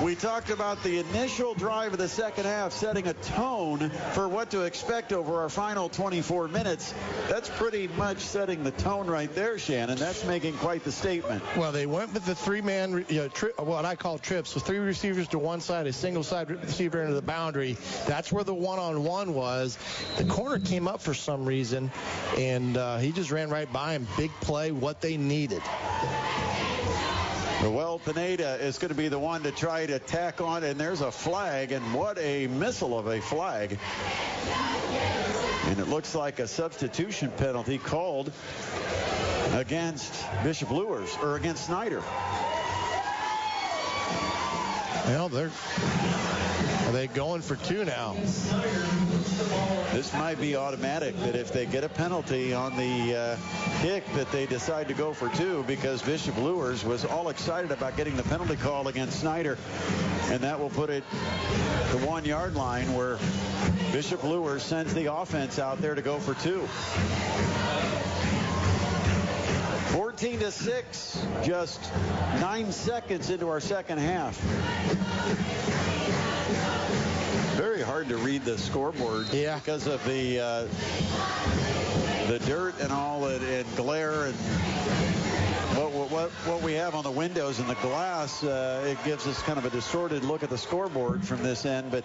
We talked about the initial drive of the second half setting a tone for what to expect over our final 24 minutes. That's pretty much setting the tone right there, Shannon. That's making quite the statement. Well, they went with the three-man, what I call trips, with three receivers to one side, a single-side receiver into the boundary. That's where the one-on-one was. The corner came up for some reason, and he just ran right by him. Big play, what they needed. Well, Pineda is going to be the one to try to tack on, and there's a flag, and what a missile of a flag. And it looks like a substitution penalty called against Bishop Lures, or against Snyder. Well, are they going for two now? This might be automatic, that if they get a penalty on the kick, that they decide to go for two, because Bishop Lures was all excited about getting the penalty call against Snyder, and that will put it the 1 yard line, where Bishop Lures sends the offense out there to go for two. 14-6, just 9 seconds into our second half. Very hard to read the scoreboard because of the dirt and all, and glare, and what we have on the windows and the glass. It gives us kind of a distorted look at the scoreboard from this end, but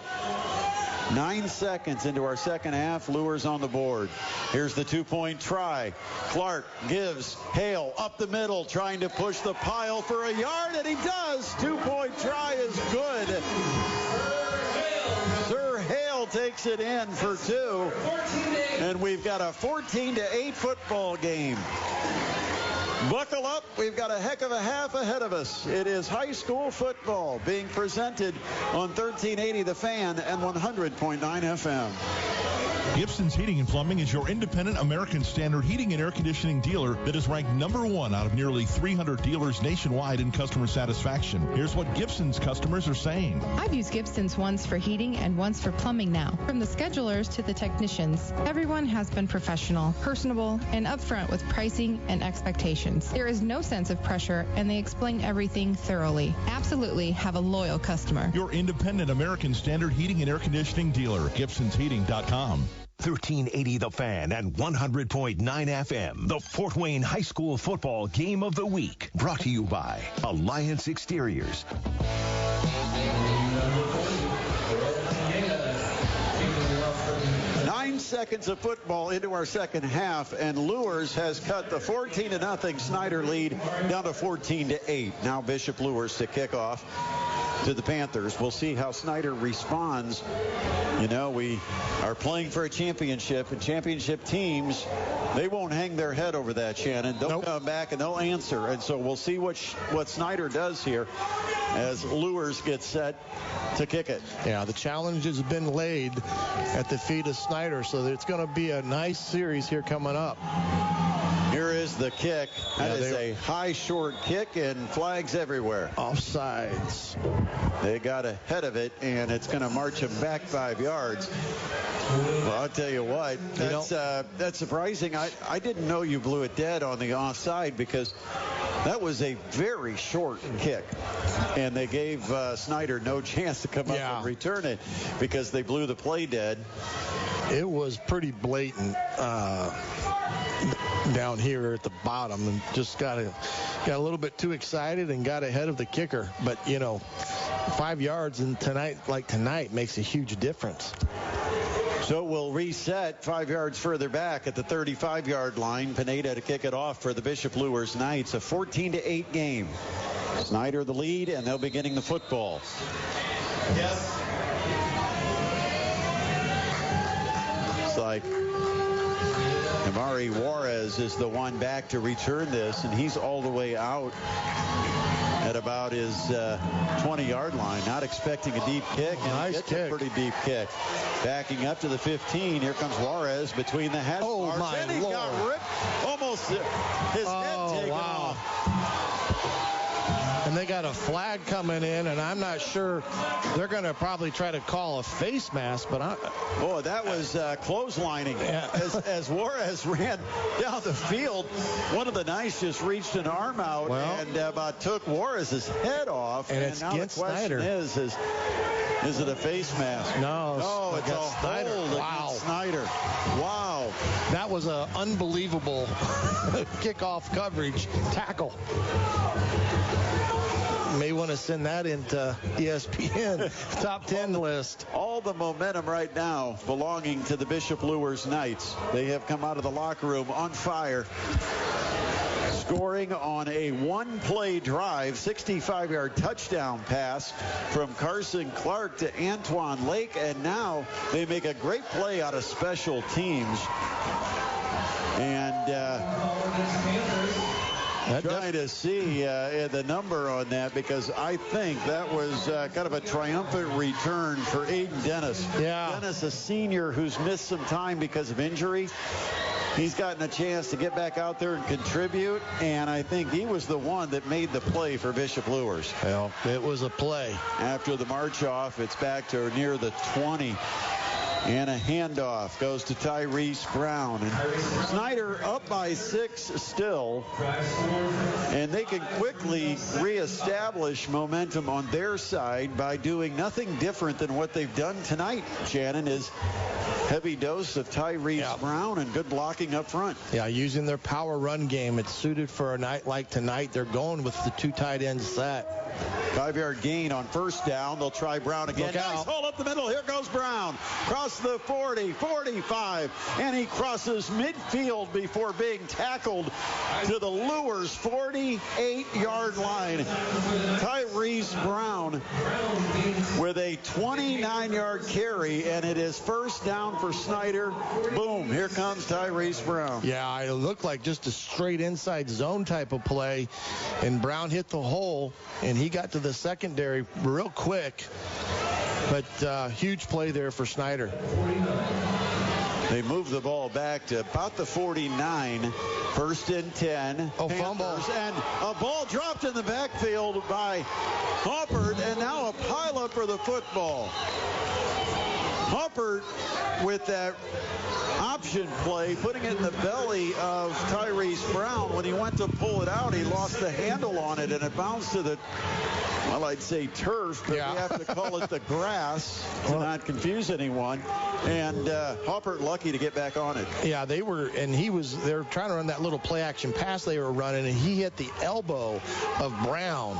9 seconds into our second half, Lures on the board. Here's the two-point try. Clark gives Hale up the middle, trying to push the pile for a yard, and he does. Two-point try is good. Sir Hale takes it in for two, and we've got a 14-8 football game. Buckle up. We've got a heck of a half ahead of us. It is high school football being presented on 1380 The Fan and 100.9 FM. Gibson's Heating and Plumbing is your independent American Standard heating and air conditioning dealer that is ranked #1 out of nearly 300 dealers nationwide in customer satisfaction. Here's what Gibson's customers are saying. I've used Gibson's once for heating and once for plumbing now. From the schedulers to the technicians, everyone has been professional, personable, and upfront with pricing and expectations. There is no sense of pressure, and they explain everything thoroughly. Absolutely have a loyal customer. Your independent American Standard heating and air conditioning dealer, Gibson'sHeating.com. 1380 The Fan and 100.9 FM. The Fort Wayne High School Football Game of the Week. Brought to you by Alliance Exteriors. 9 seconds of football into our second half, and Lures has cut the 14-0 Snyder lead down to 14-8. Now Bishop Lures to kick off to the Panthers. We'll see how Snyder responds. You know, we are playing for a championship, and championship teams, they won't hang their head over that, Shannon. They'll come back and they'll answer. And so we'll see what Snyder does here as Lures gets set to kick it. Yeah, the challenge has been laid at the feet of Snyder, so it's going to be a nice series here coming up. Here is the kick. That is a high, short kick, and flags everywhere. Offsides. They got ahead of it, and it's going to march them back 5 yards. Well, I'll tell you what, that's surprising. I didn't know you blew it dead on the offside because that was a very short kick. And they gave Snyder no chance to come up and return it because they blew the play dead. It was pretty blatant down here at the bottom, and just got a little bit too excited and got ahead of the kicker. But, 5 yards and tonight makes a huge difference. So we'll reset 5 yards further back at the 35-yard line. Pineda to kick it off for the Bishop Luers Knights. A 14-8 game. Snyder the lead, and they'll be getting the football. Yes. It's like Amari Juarez is the one back to return this, and he's all the way out at about his 20-yard line. Not expecting a deep kick, and nice kick. A pretty deep kick. Backing up to the 15. Here comes Juarez between the hash bars. My and he Lord. got ripped. Almost his head taken off. And they got a flag coming in, and I'm not sure. They're going to probably try to call a face mask, but that was clotheslining. Yeah. As Juarez ran down the field, one of the Knights just reached an arm out and about took Juarez's head off. And it's now against the question Snyder. Is it a face mask? No, it's a Snyder. hold against Snyder. Wow. That was an unbelievable kickoff coverage tackle. May want to send that into ESPN top 10 list. All the momentum right now belonging to the Bishop Luers Knights. They have come out of the locker room on fire, scoring on a one-play drive, 65-yard touchdown pass from Carson Clark to Antoine Lake, and now they make a great play out of special teams. And trying to see the number on that, because I think that was kind of a triumphant return for Aiden Dennis. Yeah. Dennis, a senior who's missed some time because of injury. He's gotten a chance to get back out there and contribute, and I think he was the one that made the play for Bishop Luers. Well, it was a play. After the march off, it's back to near the 20. And a handoff goes to Tyrese Brown. And Snyder up by 6 still. And they can quickly reestablish momentum on their side by doing nothing different than what they've done tonight, Shannon, is heavy dose of Tyrese Brown and good blocking up front. Yeah, using their power run game. It's suited for a night like tonight. They're going with the 2 tight end set. 5-yard gain on first down. They'll try Brown again. Nice hole up the middle. Here goes Brown. Cross the 40, 45, and he crosses midfield before being tackled to the Luers 48-yard line. Tyrese Brown with a 29-yard carry, and it is first down for Snyder. Boom, here comes Tyrese Brown. Yeah, it looked like just a straight inside zone type of play, and Brown hit the hole, and he got to the secondary real quick. But huge play there for Snyder. They move the ball back to about the 49. First and 10. Fumble. And a ball dropped in the backfield by Hoppert, and now a pileup for the football. Hoppert with that option play, putting it in the belly of Tyrese Brown. When he went to pull it out, he lost the handle on it, and it bounced to the, well, I'd say turf, but we have to call it the grass to not confuse anyone. And Hoppert lucky to get back on it. Yeah, they were trying to run that little play action pass they were running, and he hit the elbow of Brown.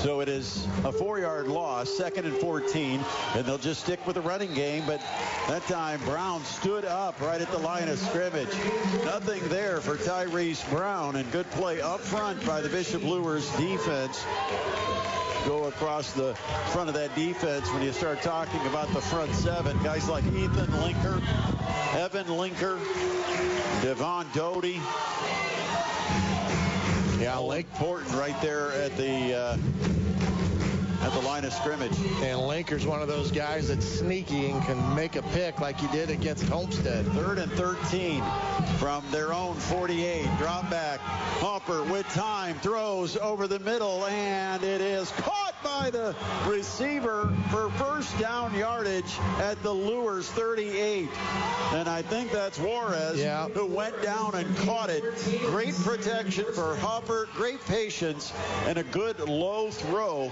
So it is a 4-yard loss, 2nd and 14, and they'll just stick with the running game, but that time Brown stood up right at the line of scrimmage. Nothing there for Tyrese Brown, and good play up front by the Bishop Luers defense. Go across the front of that defense when you start talking about the front 7. Guys like Ethan Linker, Evan Linker, Devon Doty. Yeah, Lake important right there at at the line of scrimmage. And Linker's one of those guys that's sneaky and can make a pick like he did against Homestead. 3rd and 13 from their own 48. Drop back. Hopper with time throws over the middle, and it is caught by the receiver for first down yardage at the Lures 38. And I think that's Juarez who went down and caught it. Great protection for Hopper, great patience, and a good low throw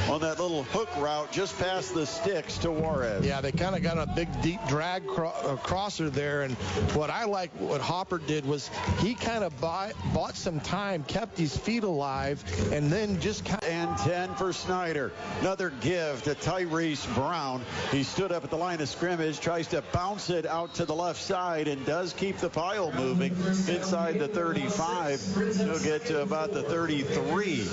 on that little hook route just past the sticks to Juarez. Yeah, they kind of got a big, deep drag crosser there. And what I like what Hopper did was he kind of bought some time, kept his feet alive, and then just kind of... And 10 for Snyder. Another give to Tyrese Brown. He stood up at the line of scrimmage, tries to bounce it out to the left side, and does keep the pile moving inside the 35. He'll get to about the 33.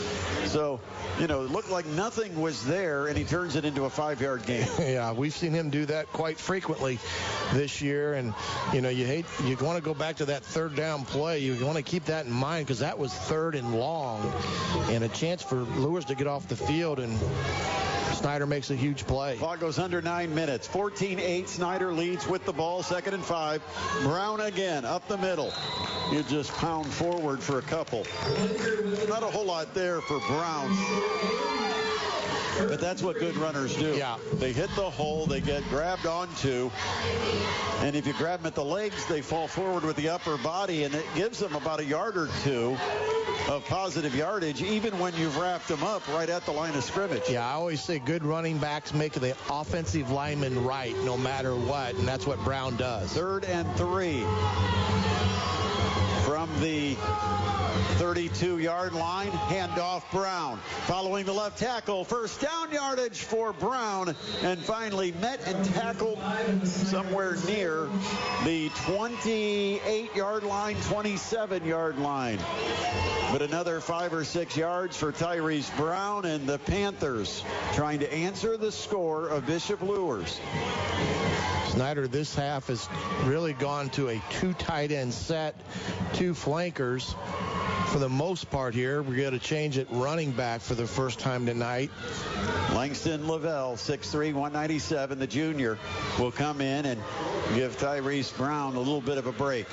So, it looked like nothing was there, and he turns it into a 5-yard gain. Yeah, we've seen him do that quite frequently this year. And, you want to go back to that 3rd down play. You want to keep that in mind because that was 3rd and long and a chance for Lures to get off the field, and Snyder makes a huge play. Clock goes under 9 minutes. 14-8. Snyder leads with the ball. 2nd and 5. Brown again up the middle. You just pound forward for a couple. Not a whole lot there for Brown. But that's what good runners do. Yeah. They hit the hole, they get grabbed onto, and if you grab them at the legs, they fall forward with the upper body, and it gives them about a yard or two of positive yardage, even when you've wrapped them up right at the line of scrimmage. Yeah, I always say good running backs make the offensive lineman right no matter what, and that's what Brown does. 3rd and 3 from the 32-yard line. Handoff Brown. Following the left tackle. First down yardage for Brown. And finally met and tackled somewhere near the 28-yard line, 27-yard line. But another 5 or 6 yards for Tyrese Brown, and the Panthers trying to answer the score of Bishop Lures. Snyder this half has really gone to a 2 tight end set, 2 flankers. For the most part here, we're going to change it running back for the first time tonight. Langston Lavelle, 6'3", 197, the junior, will come in and give Tyrese Brown a little bit of a break.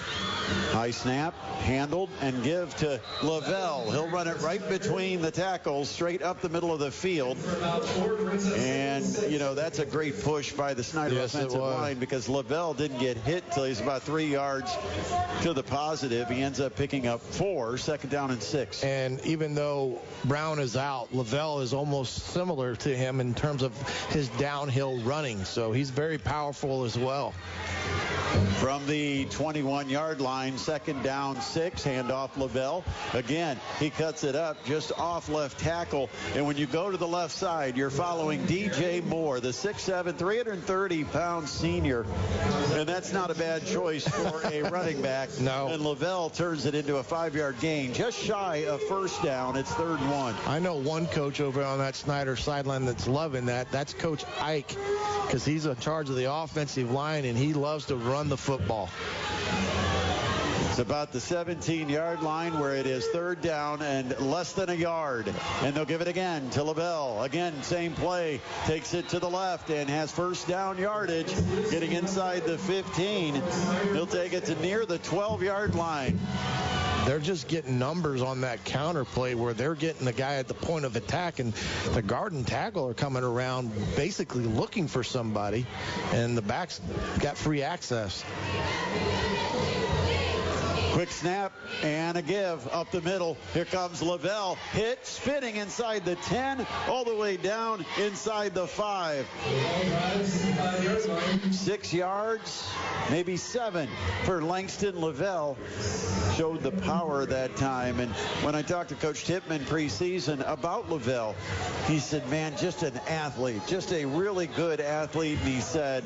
High snap, handled, and give to Lavelle. He'll run it right between the tackles, straight up the middle of the field. And, that's a great push by the Snyder offensive line, because Lavelle didn't get hit till he's about 3 yards to the positive. He ends up picking up 4, 2nd down and 6. And even though Brown is out, Lavelle is almost similar to him in terms of his downhill running. So he's very powerful as well. From the 21-yard line, 2nd down, 6, handoff Lavelle. Again, he cuts it up just off left tackle. And when you go to the left side, you're following DJ Moore, the 6'7", 330-pound senior. And that's not a bad choice for a running back. No. And Lavelle turns it into a 5-yard gain, just shy of first down. It's 3rd and 1. I know one coach over on that Snyder sideline that's loving that. That's Coach Ike, because he's in charge of the offensive line, and he loves to run the football. It's about the 17-yard line, where it is 3rd down and less than a yard. And they'll give it again to Lavelle. Again, same play. Takes it to the left and has first down yardage. Getting inside the 15. He'll take it to near the 12-yard line. They're just getting numbers on that counter play where they're getting the guy at the point of attack, and the guard and tackle are coming around basically looking for somebody, and the backs got free access. Quick snap and a give up the middle. Here comes Lavelle. Hit, spinning inside the 10, all the way down inside the 5. 6 yards, maybe 7 for Langston Lavelle. Showed the power that time. And when I talked to Coach Tippmann preseason about Lavelle, he said, man, just an athlete, just a really good athlete. And he said,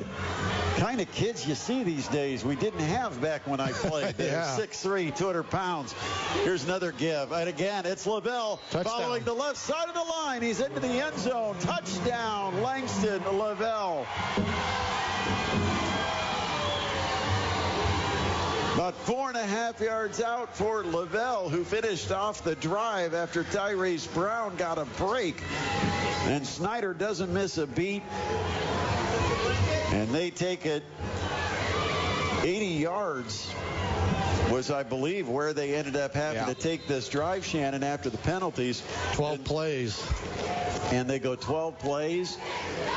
kind of kids you see these days we didn't have back when I played. They're 6'3", 200 pounds. Here's another give. And again, it's Lavelle following the left side of the line. He's into the end zone. Touchdown, Langston Lavelle. About 4.5 yards out for Lavelle, who finished off the drive after Tyrese Brown got a break. And Snyder doesn't miss a beat. And they take it 80 yards was, I believe, where they ended up having to take this drive, Shannon, after the penalties. 12 plays. And they go 12 plays.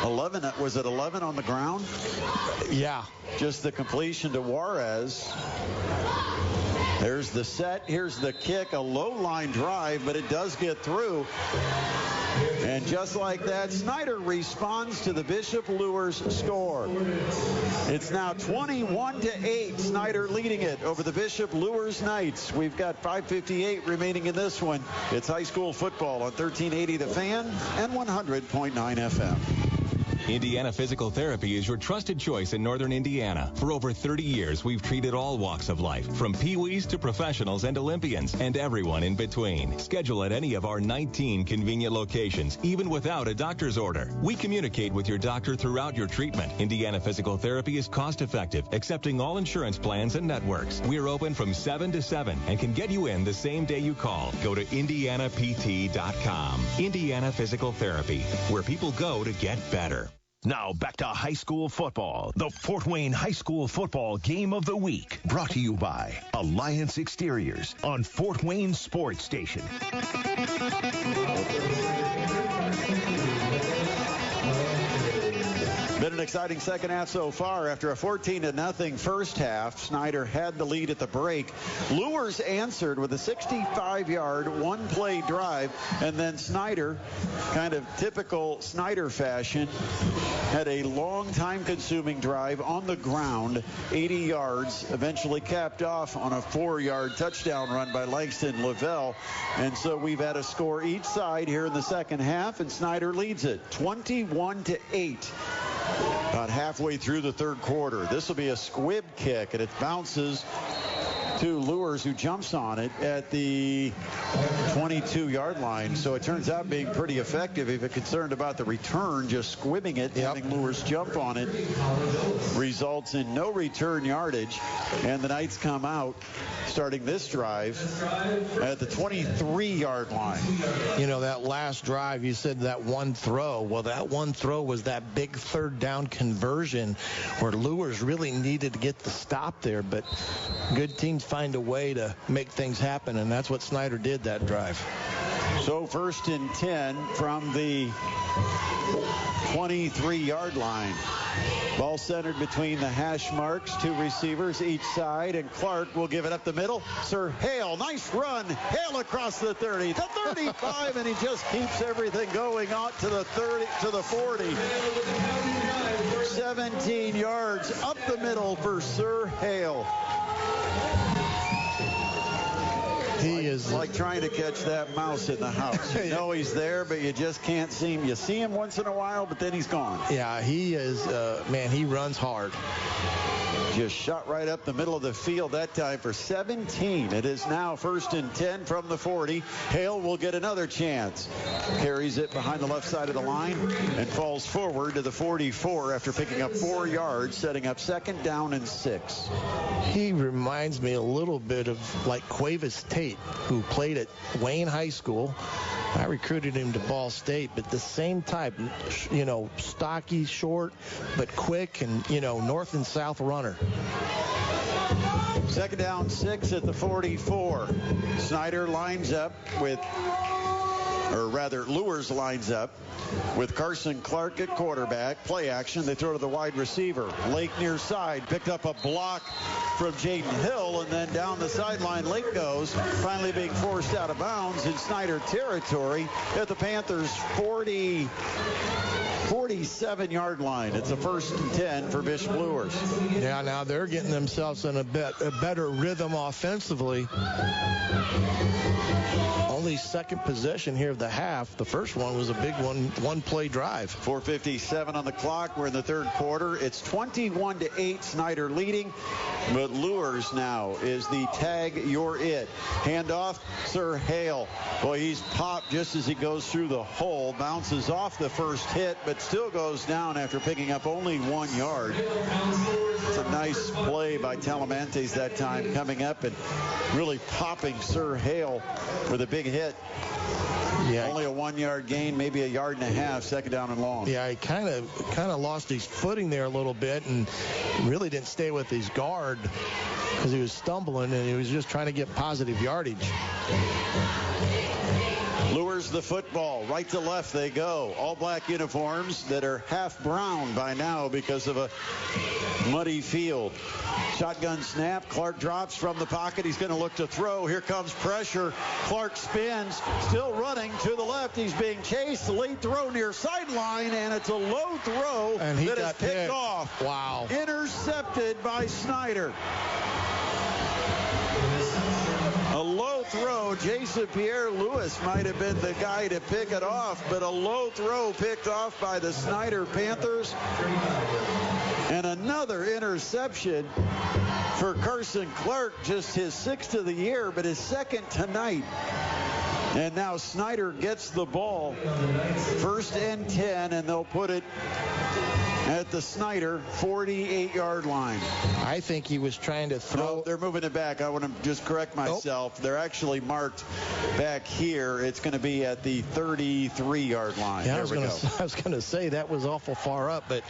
11, was it 11 on the ground? Yeah. Just the completion to Juarez. There's the set. Here's the kick. A low-line drive, but it does get through. And just like that, Snyder responds to the Bishop Lures score. It's now 21-8. Snyder leading it over the Bishop Lures Knights. We've got 5:58 remaining in this one. It's high school football on 1380 The Fan and 100.9 FM. Indiana Physical Therapy is your trusted choice in Northern Indiana. For over 30 years, we've treated all walks of life, from peewees to professionals and Olympians, and everyone in between. Schedule at any of our 19 convenient locations, even without a doctor's order. We communicate with your doctor throughout your treatment. Indiana Physical Therapy is cost-effective, accepting all insurance plans and networks. We're open from 7 to 7 and can get you in the same day you call. Go to indianapt.com. Indiana Physical Therapy, where people go to get better. Now back to high school football. The Fort Wayne High School Football Game of the Week. Brought to you by Alliance Exteriors on Fort Wayne Sports Station. Been an exciting second half so far. After a 14-0 first half, Snyder had the lead at the break. Lures answered with a 65-yard, one-play drive, and then Snyder, kind of typical Snyder fashion, had a long time-consuming drive on the ground, 80 yards, eventually capped off on a 4-yard touchdown run by Langston Lavelle. And so we've had a score each side here in the second half, and Snyder leads it 21-8. About halfway through the third quarter. This will be a squib kick, and it bounces to Lures, who jumps on it at the 22-yard line. So it turns out being pretty effective. If you're concerned about the return, just squibbing it, having Lures jump on it, results in no return yardage. And the Knights come out starting this drive at the 23-yard line. You know, that last drive, you said that one throw. Well, that one throw was that big third down conversion where Lures really needed to get the stop there, but good teams find a way to make things happen, and that's what Snyder did that drive. So 1st and 10 from the 23-yard line. Ball centered between the hash marks, two receivers each side, and Clark will give it up the middle. Sir Hale, nice run. Hale across the 30, the 35, and he just keeps everything going out to the 30, to the 40. 17 yards up the middle for Sir Hale. He is like trying to catch that mouse in the house. You know he's there, but you just can't see him. You see him once in a while, but then he's gone. Yeah, he is, man, he runs hard. Just shot right up the middle of the field that time for 17. It is now 1st and 10 from the 40. Hale will get another chance. Carries it behind the left side of the line and falls forward to the 44 after picking up 4 yards, setting up 2nd down and 6. He reminds me a little bit of like Cuevas Tate, who played at Wayne High School. I recruited him to Ball State, but the same type, you know, stocky, short, but quick, and, you know, north and south runner. 2nd down, 6 at the 44. Snyder lines up with, or rather, Lures lines up with Carson Clark at quarterback. Play action. They throw to the wide receiver. Lake near side. Picked up a block from Jaden Hill, and then down the sideline Lake goes, finally being forced out of bounds in Snyder territory at the Panthers' 47-yard line. It's a 1st and 10 for Bishop Lures. Yeah, now they're getting themselves in a better rhythm offensively. Only second possession here of the half. The first one was a big one-play drive. 4:57 on the clock. We're in the third quarter. It's 21-8. Snyder leading, but Lures now is the tag. You're it. Handoff, Sir Hale. Boy, he's popped just as he goes through the hole. Bounces off the first hit, but still goes down after picking up only 1 yard. It's a nice play by Talamantes that time, coming up and really popping Sir Hale with a big hit. Yeah. Only a 1-yard gain, maybe a yard and a half, second down and long. Yeah, he kind of lost his footing there a little bit and really didn't stay with his guard because he was stumbling and he was just trying to get positive yardage. Lures the football. Right to left they go. All black uniforms that are half brown by now because of a muddy field. Shotgun snap. Clark drops from the pocket. He's going to look to throw. Here comes pressure. Clark spins. Still running to the left. He's being chased. Late throw near sideline, and it's a low throw and he that got is picked off. Wow. Intercepted by Snyder. A low throw. Jason Pierre-Louis might have been the guy to pick it off, but a low throw picked off by the Snyder Panthers. And another interception for Carson Clark, just his 6th of the year, but his 2nd tonight. And now Snyder gets the ball. 1st and 10, and they'll put it at the Snyder 48-yard line. I think he was trying to throw. No, they're moving it back. I want to just correct myself. Oh. They're actually marked back here. It's going to be at the 33-yard line. Yeah, there we go. I was going to say that was awful far up, but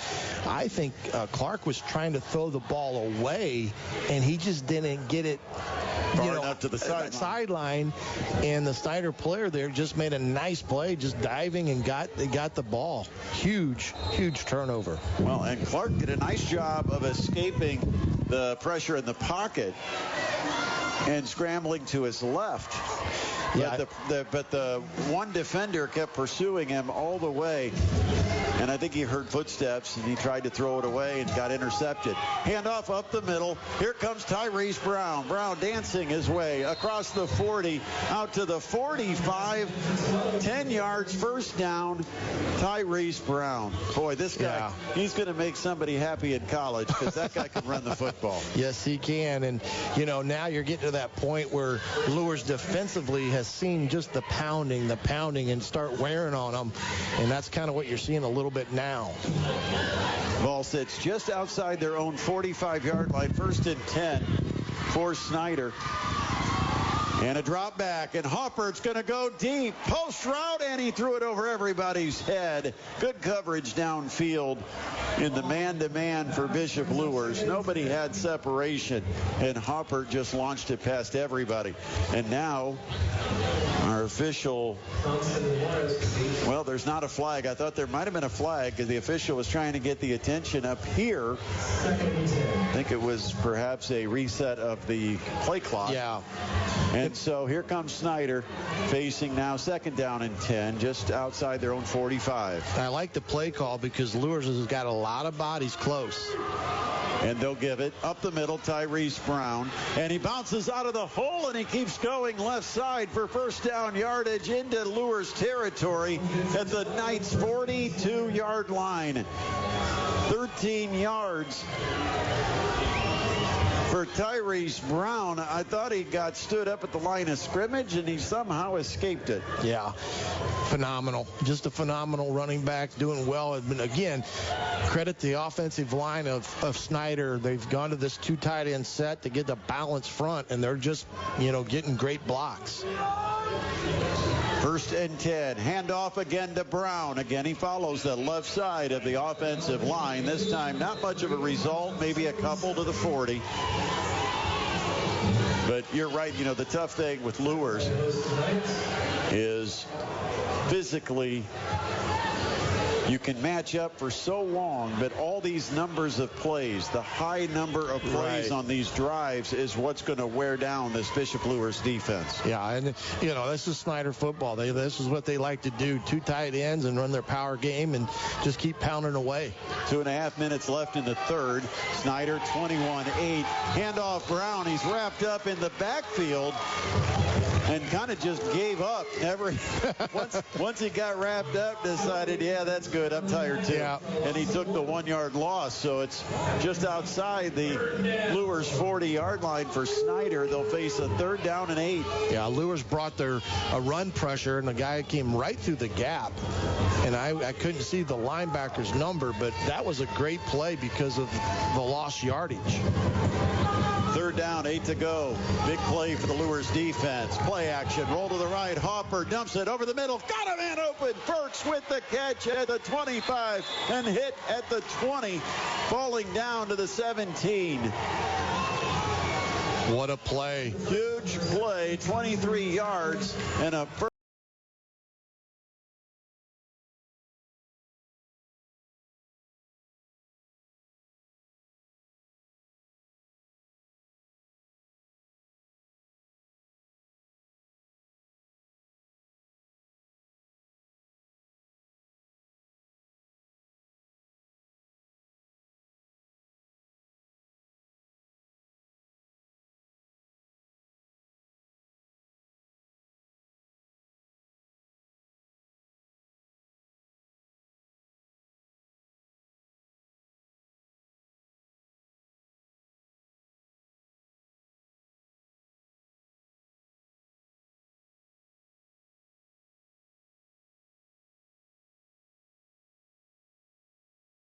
I think Clark was trying to throw the ball away, and he just didn't get it far enough to the sideline. And the Snyder player there just made a nice play, just diving and got the ball. Huge turnover. Well, and Clark did a nice job of escaping the pressure in the pocket and scrambling to his left. Yeah. But the one defender kept pursuing him all the way. And I think he heard footsteps, and he tried to throw it away and got intercepted. Handoff up the middle. Here comes Tyrese Brown. Brown dancing his way across the 40, out to the 45. 10 yards, first down. Tyrese Brown. Boy, this guy, he's going to make somebody happy in college because that guy can run the football. Yes, he can. And, now you're getting to that point where Lures defensively has seen just the pounding and start wearing on them. And that's kind of what you're seeing a little bit now. Ball sits just outside their own 45-yard line. 1st and 10 for Snyder. And a drop back, and Hoppert's going to go deep. Post route, and he threw it over everybody's head. Good coverage downfield in the man-to-man for Bishop Lures. Nobody had separation, and Hoppert just launched it past everybody. And now our official, well, there's not a flag. I thought there might have been a flag because the official was trying to get the attention up here. I think it was perhaps a reset of the play clock. Yeah. And so here comes Snyder facing now 2nd down and 10, just outside their own 45. I like the play call because Lures has got a lot of bodies close. And they'll give it up the middle, Tyrese Brown. And he bounces out of the hole, and he keeps going left side for first down yardage into Lures territory at the Knights' 42-yard line. 13 yards for Tyrese Brown. I thought he got stood up at the line of scrimmage, and he somehow escaped it. Yeah, phenomenal. Just a phenomenal running back, doing well. And again, credit the offensive line of Snyder. They've gone to this 2 tight end set to get the balanced front, and they're just, getting great blocks. 1st and 10. Handoff again to Brown. Again, he follows the left side of the offensive line. This time, not much of a result, maybe a couple to the 40. But you're right, the tough thing with Lures is physically you can match up for so long, but all these numbers of plays, the high number of plays on these drives is what's going to wear down this Bishop Lures defense. Yeah, and, this is Snyder football. This is what they like to do, 2 tight ends and run their power game and just keep pounding away. 2.5 minutes left in the 3rd. Snyder 21-8. Handoff Brown. He's wrapped up in the backfield and kind of just gave up. Once he got wrapped up, decided, that's good. I'm tired too. Yeah. And he took the 1-yard loss. So it's just outside the Lures 40-yard line for Snyder. They'll face a 3rd down and 8. Yeah, Lures brought a run pressure, and the guy came right through the gap. And I couldn't see the linebacker's number, but that was a great play because of the lost yardage. Third down, 8 to go. Big play for the Lures defense. Play action, roll to the right. Hopper dumps it over the middle. Got a man open. Burks with the catch at the 25 and hit at the 20. Falling down to the 17. What a play. Huge play, 23 yards and a first.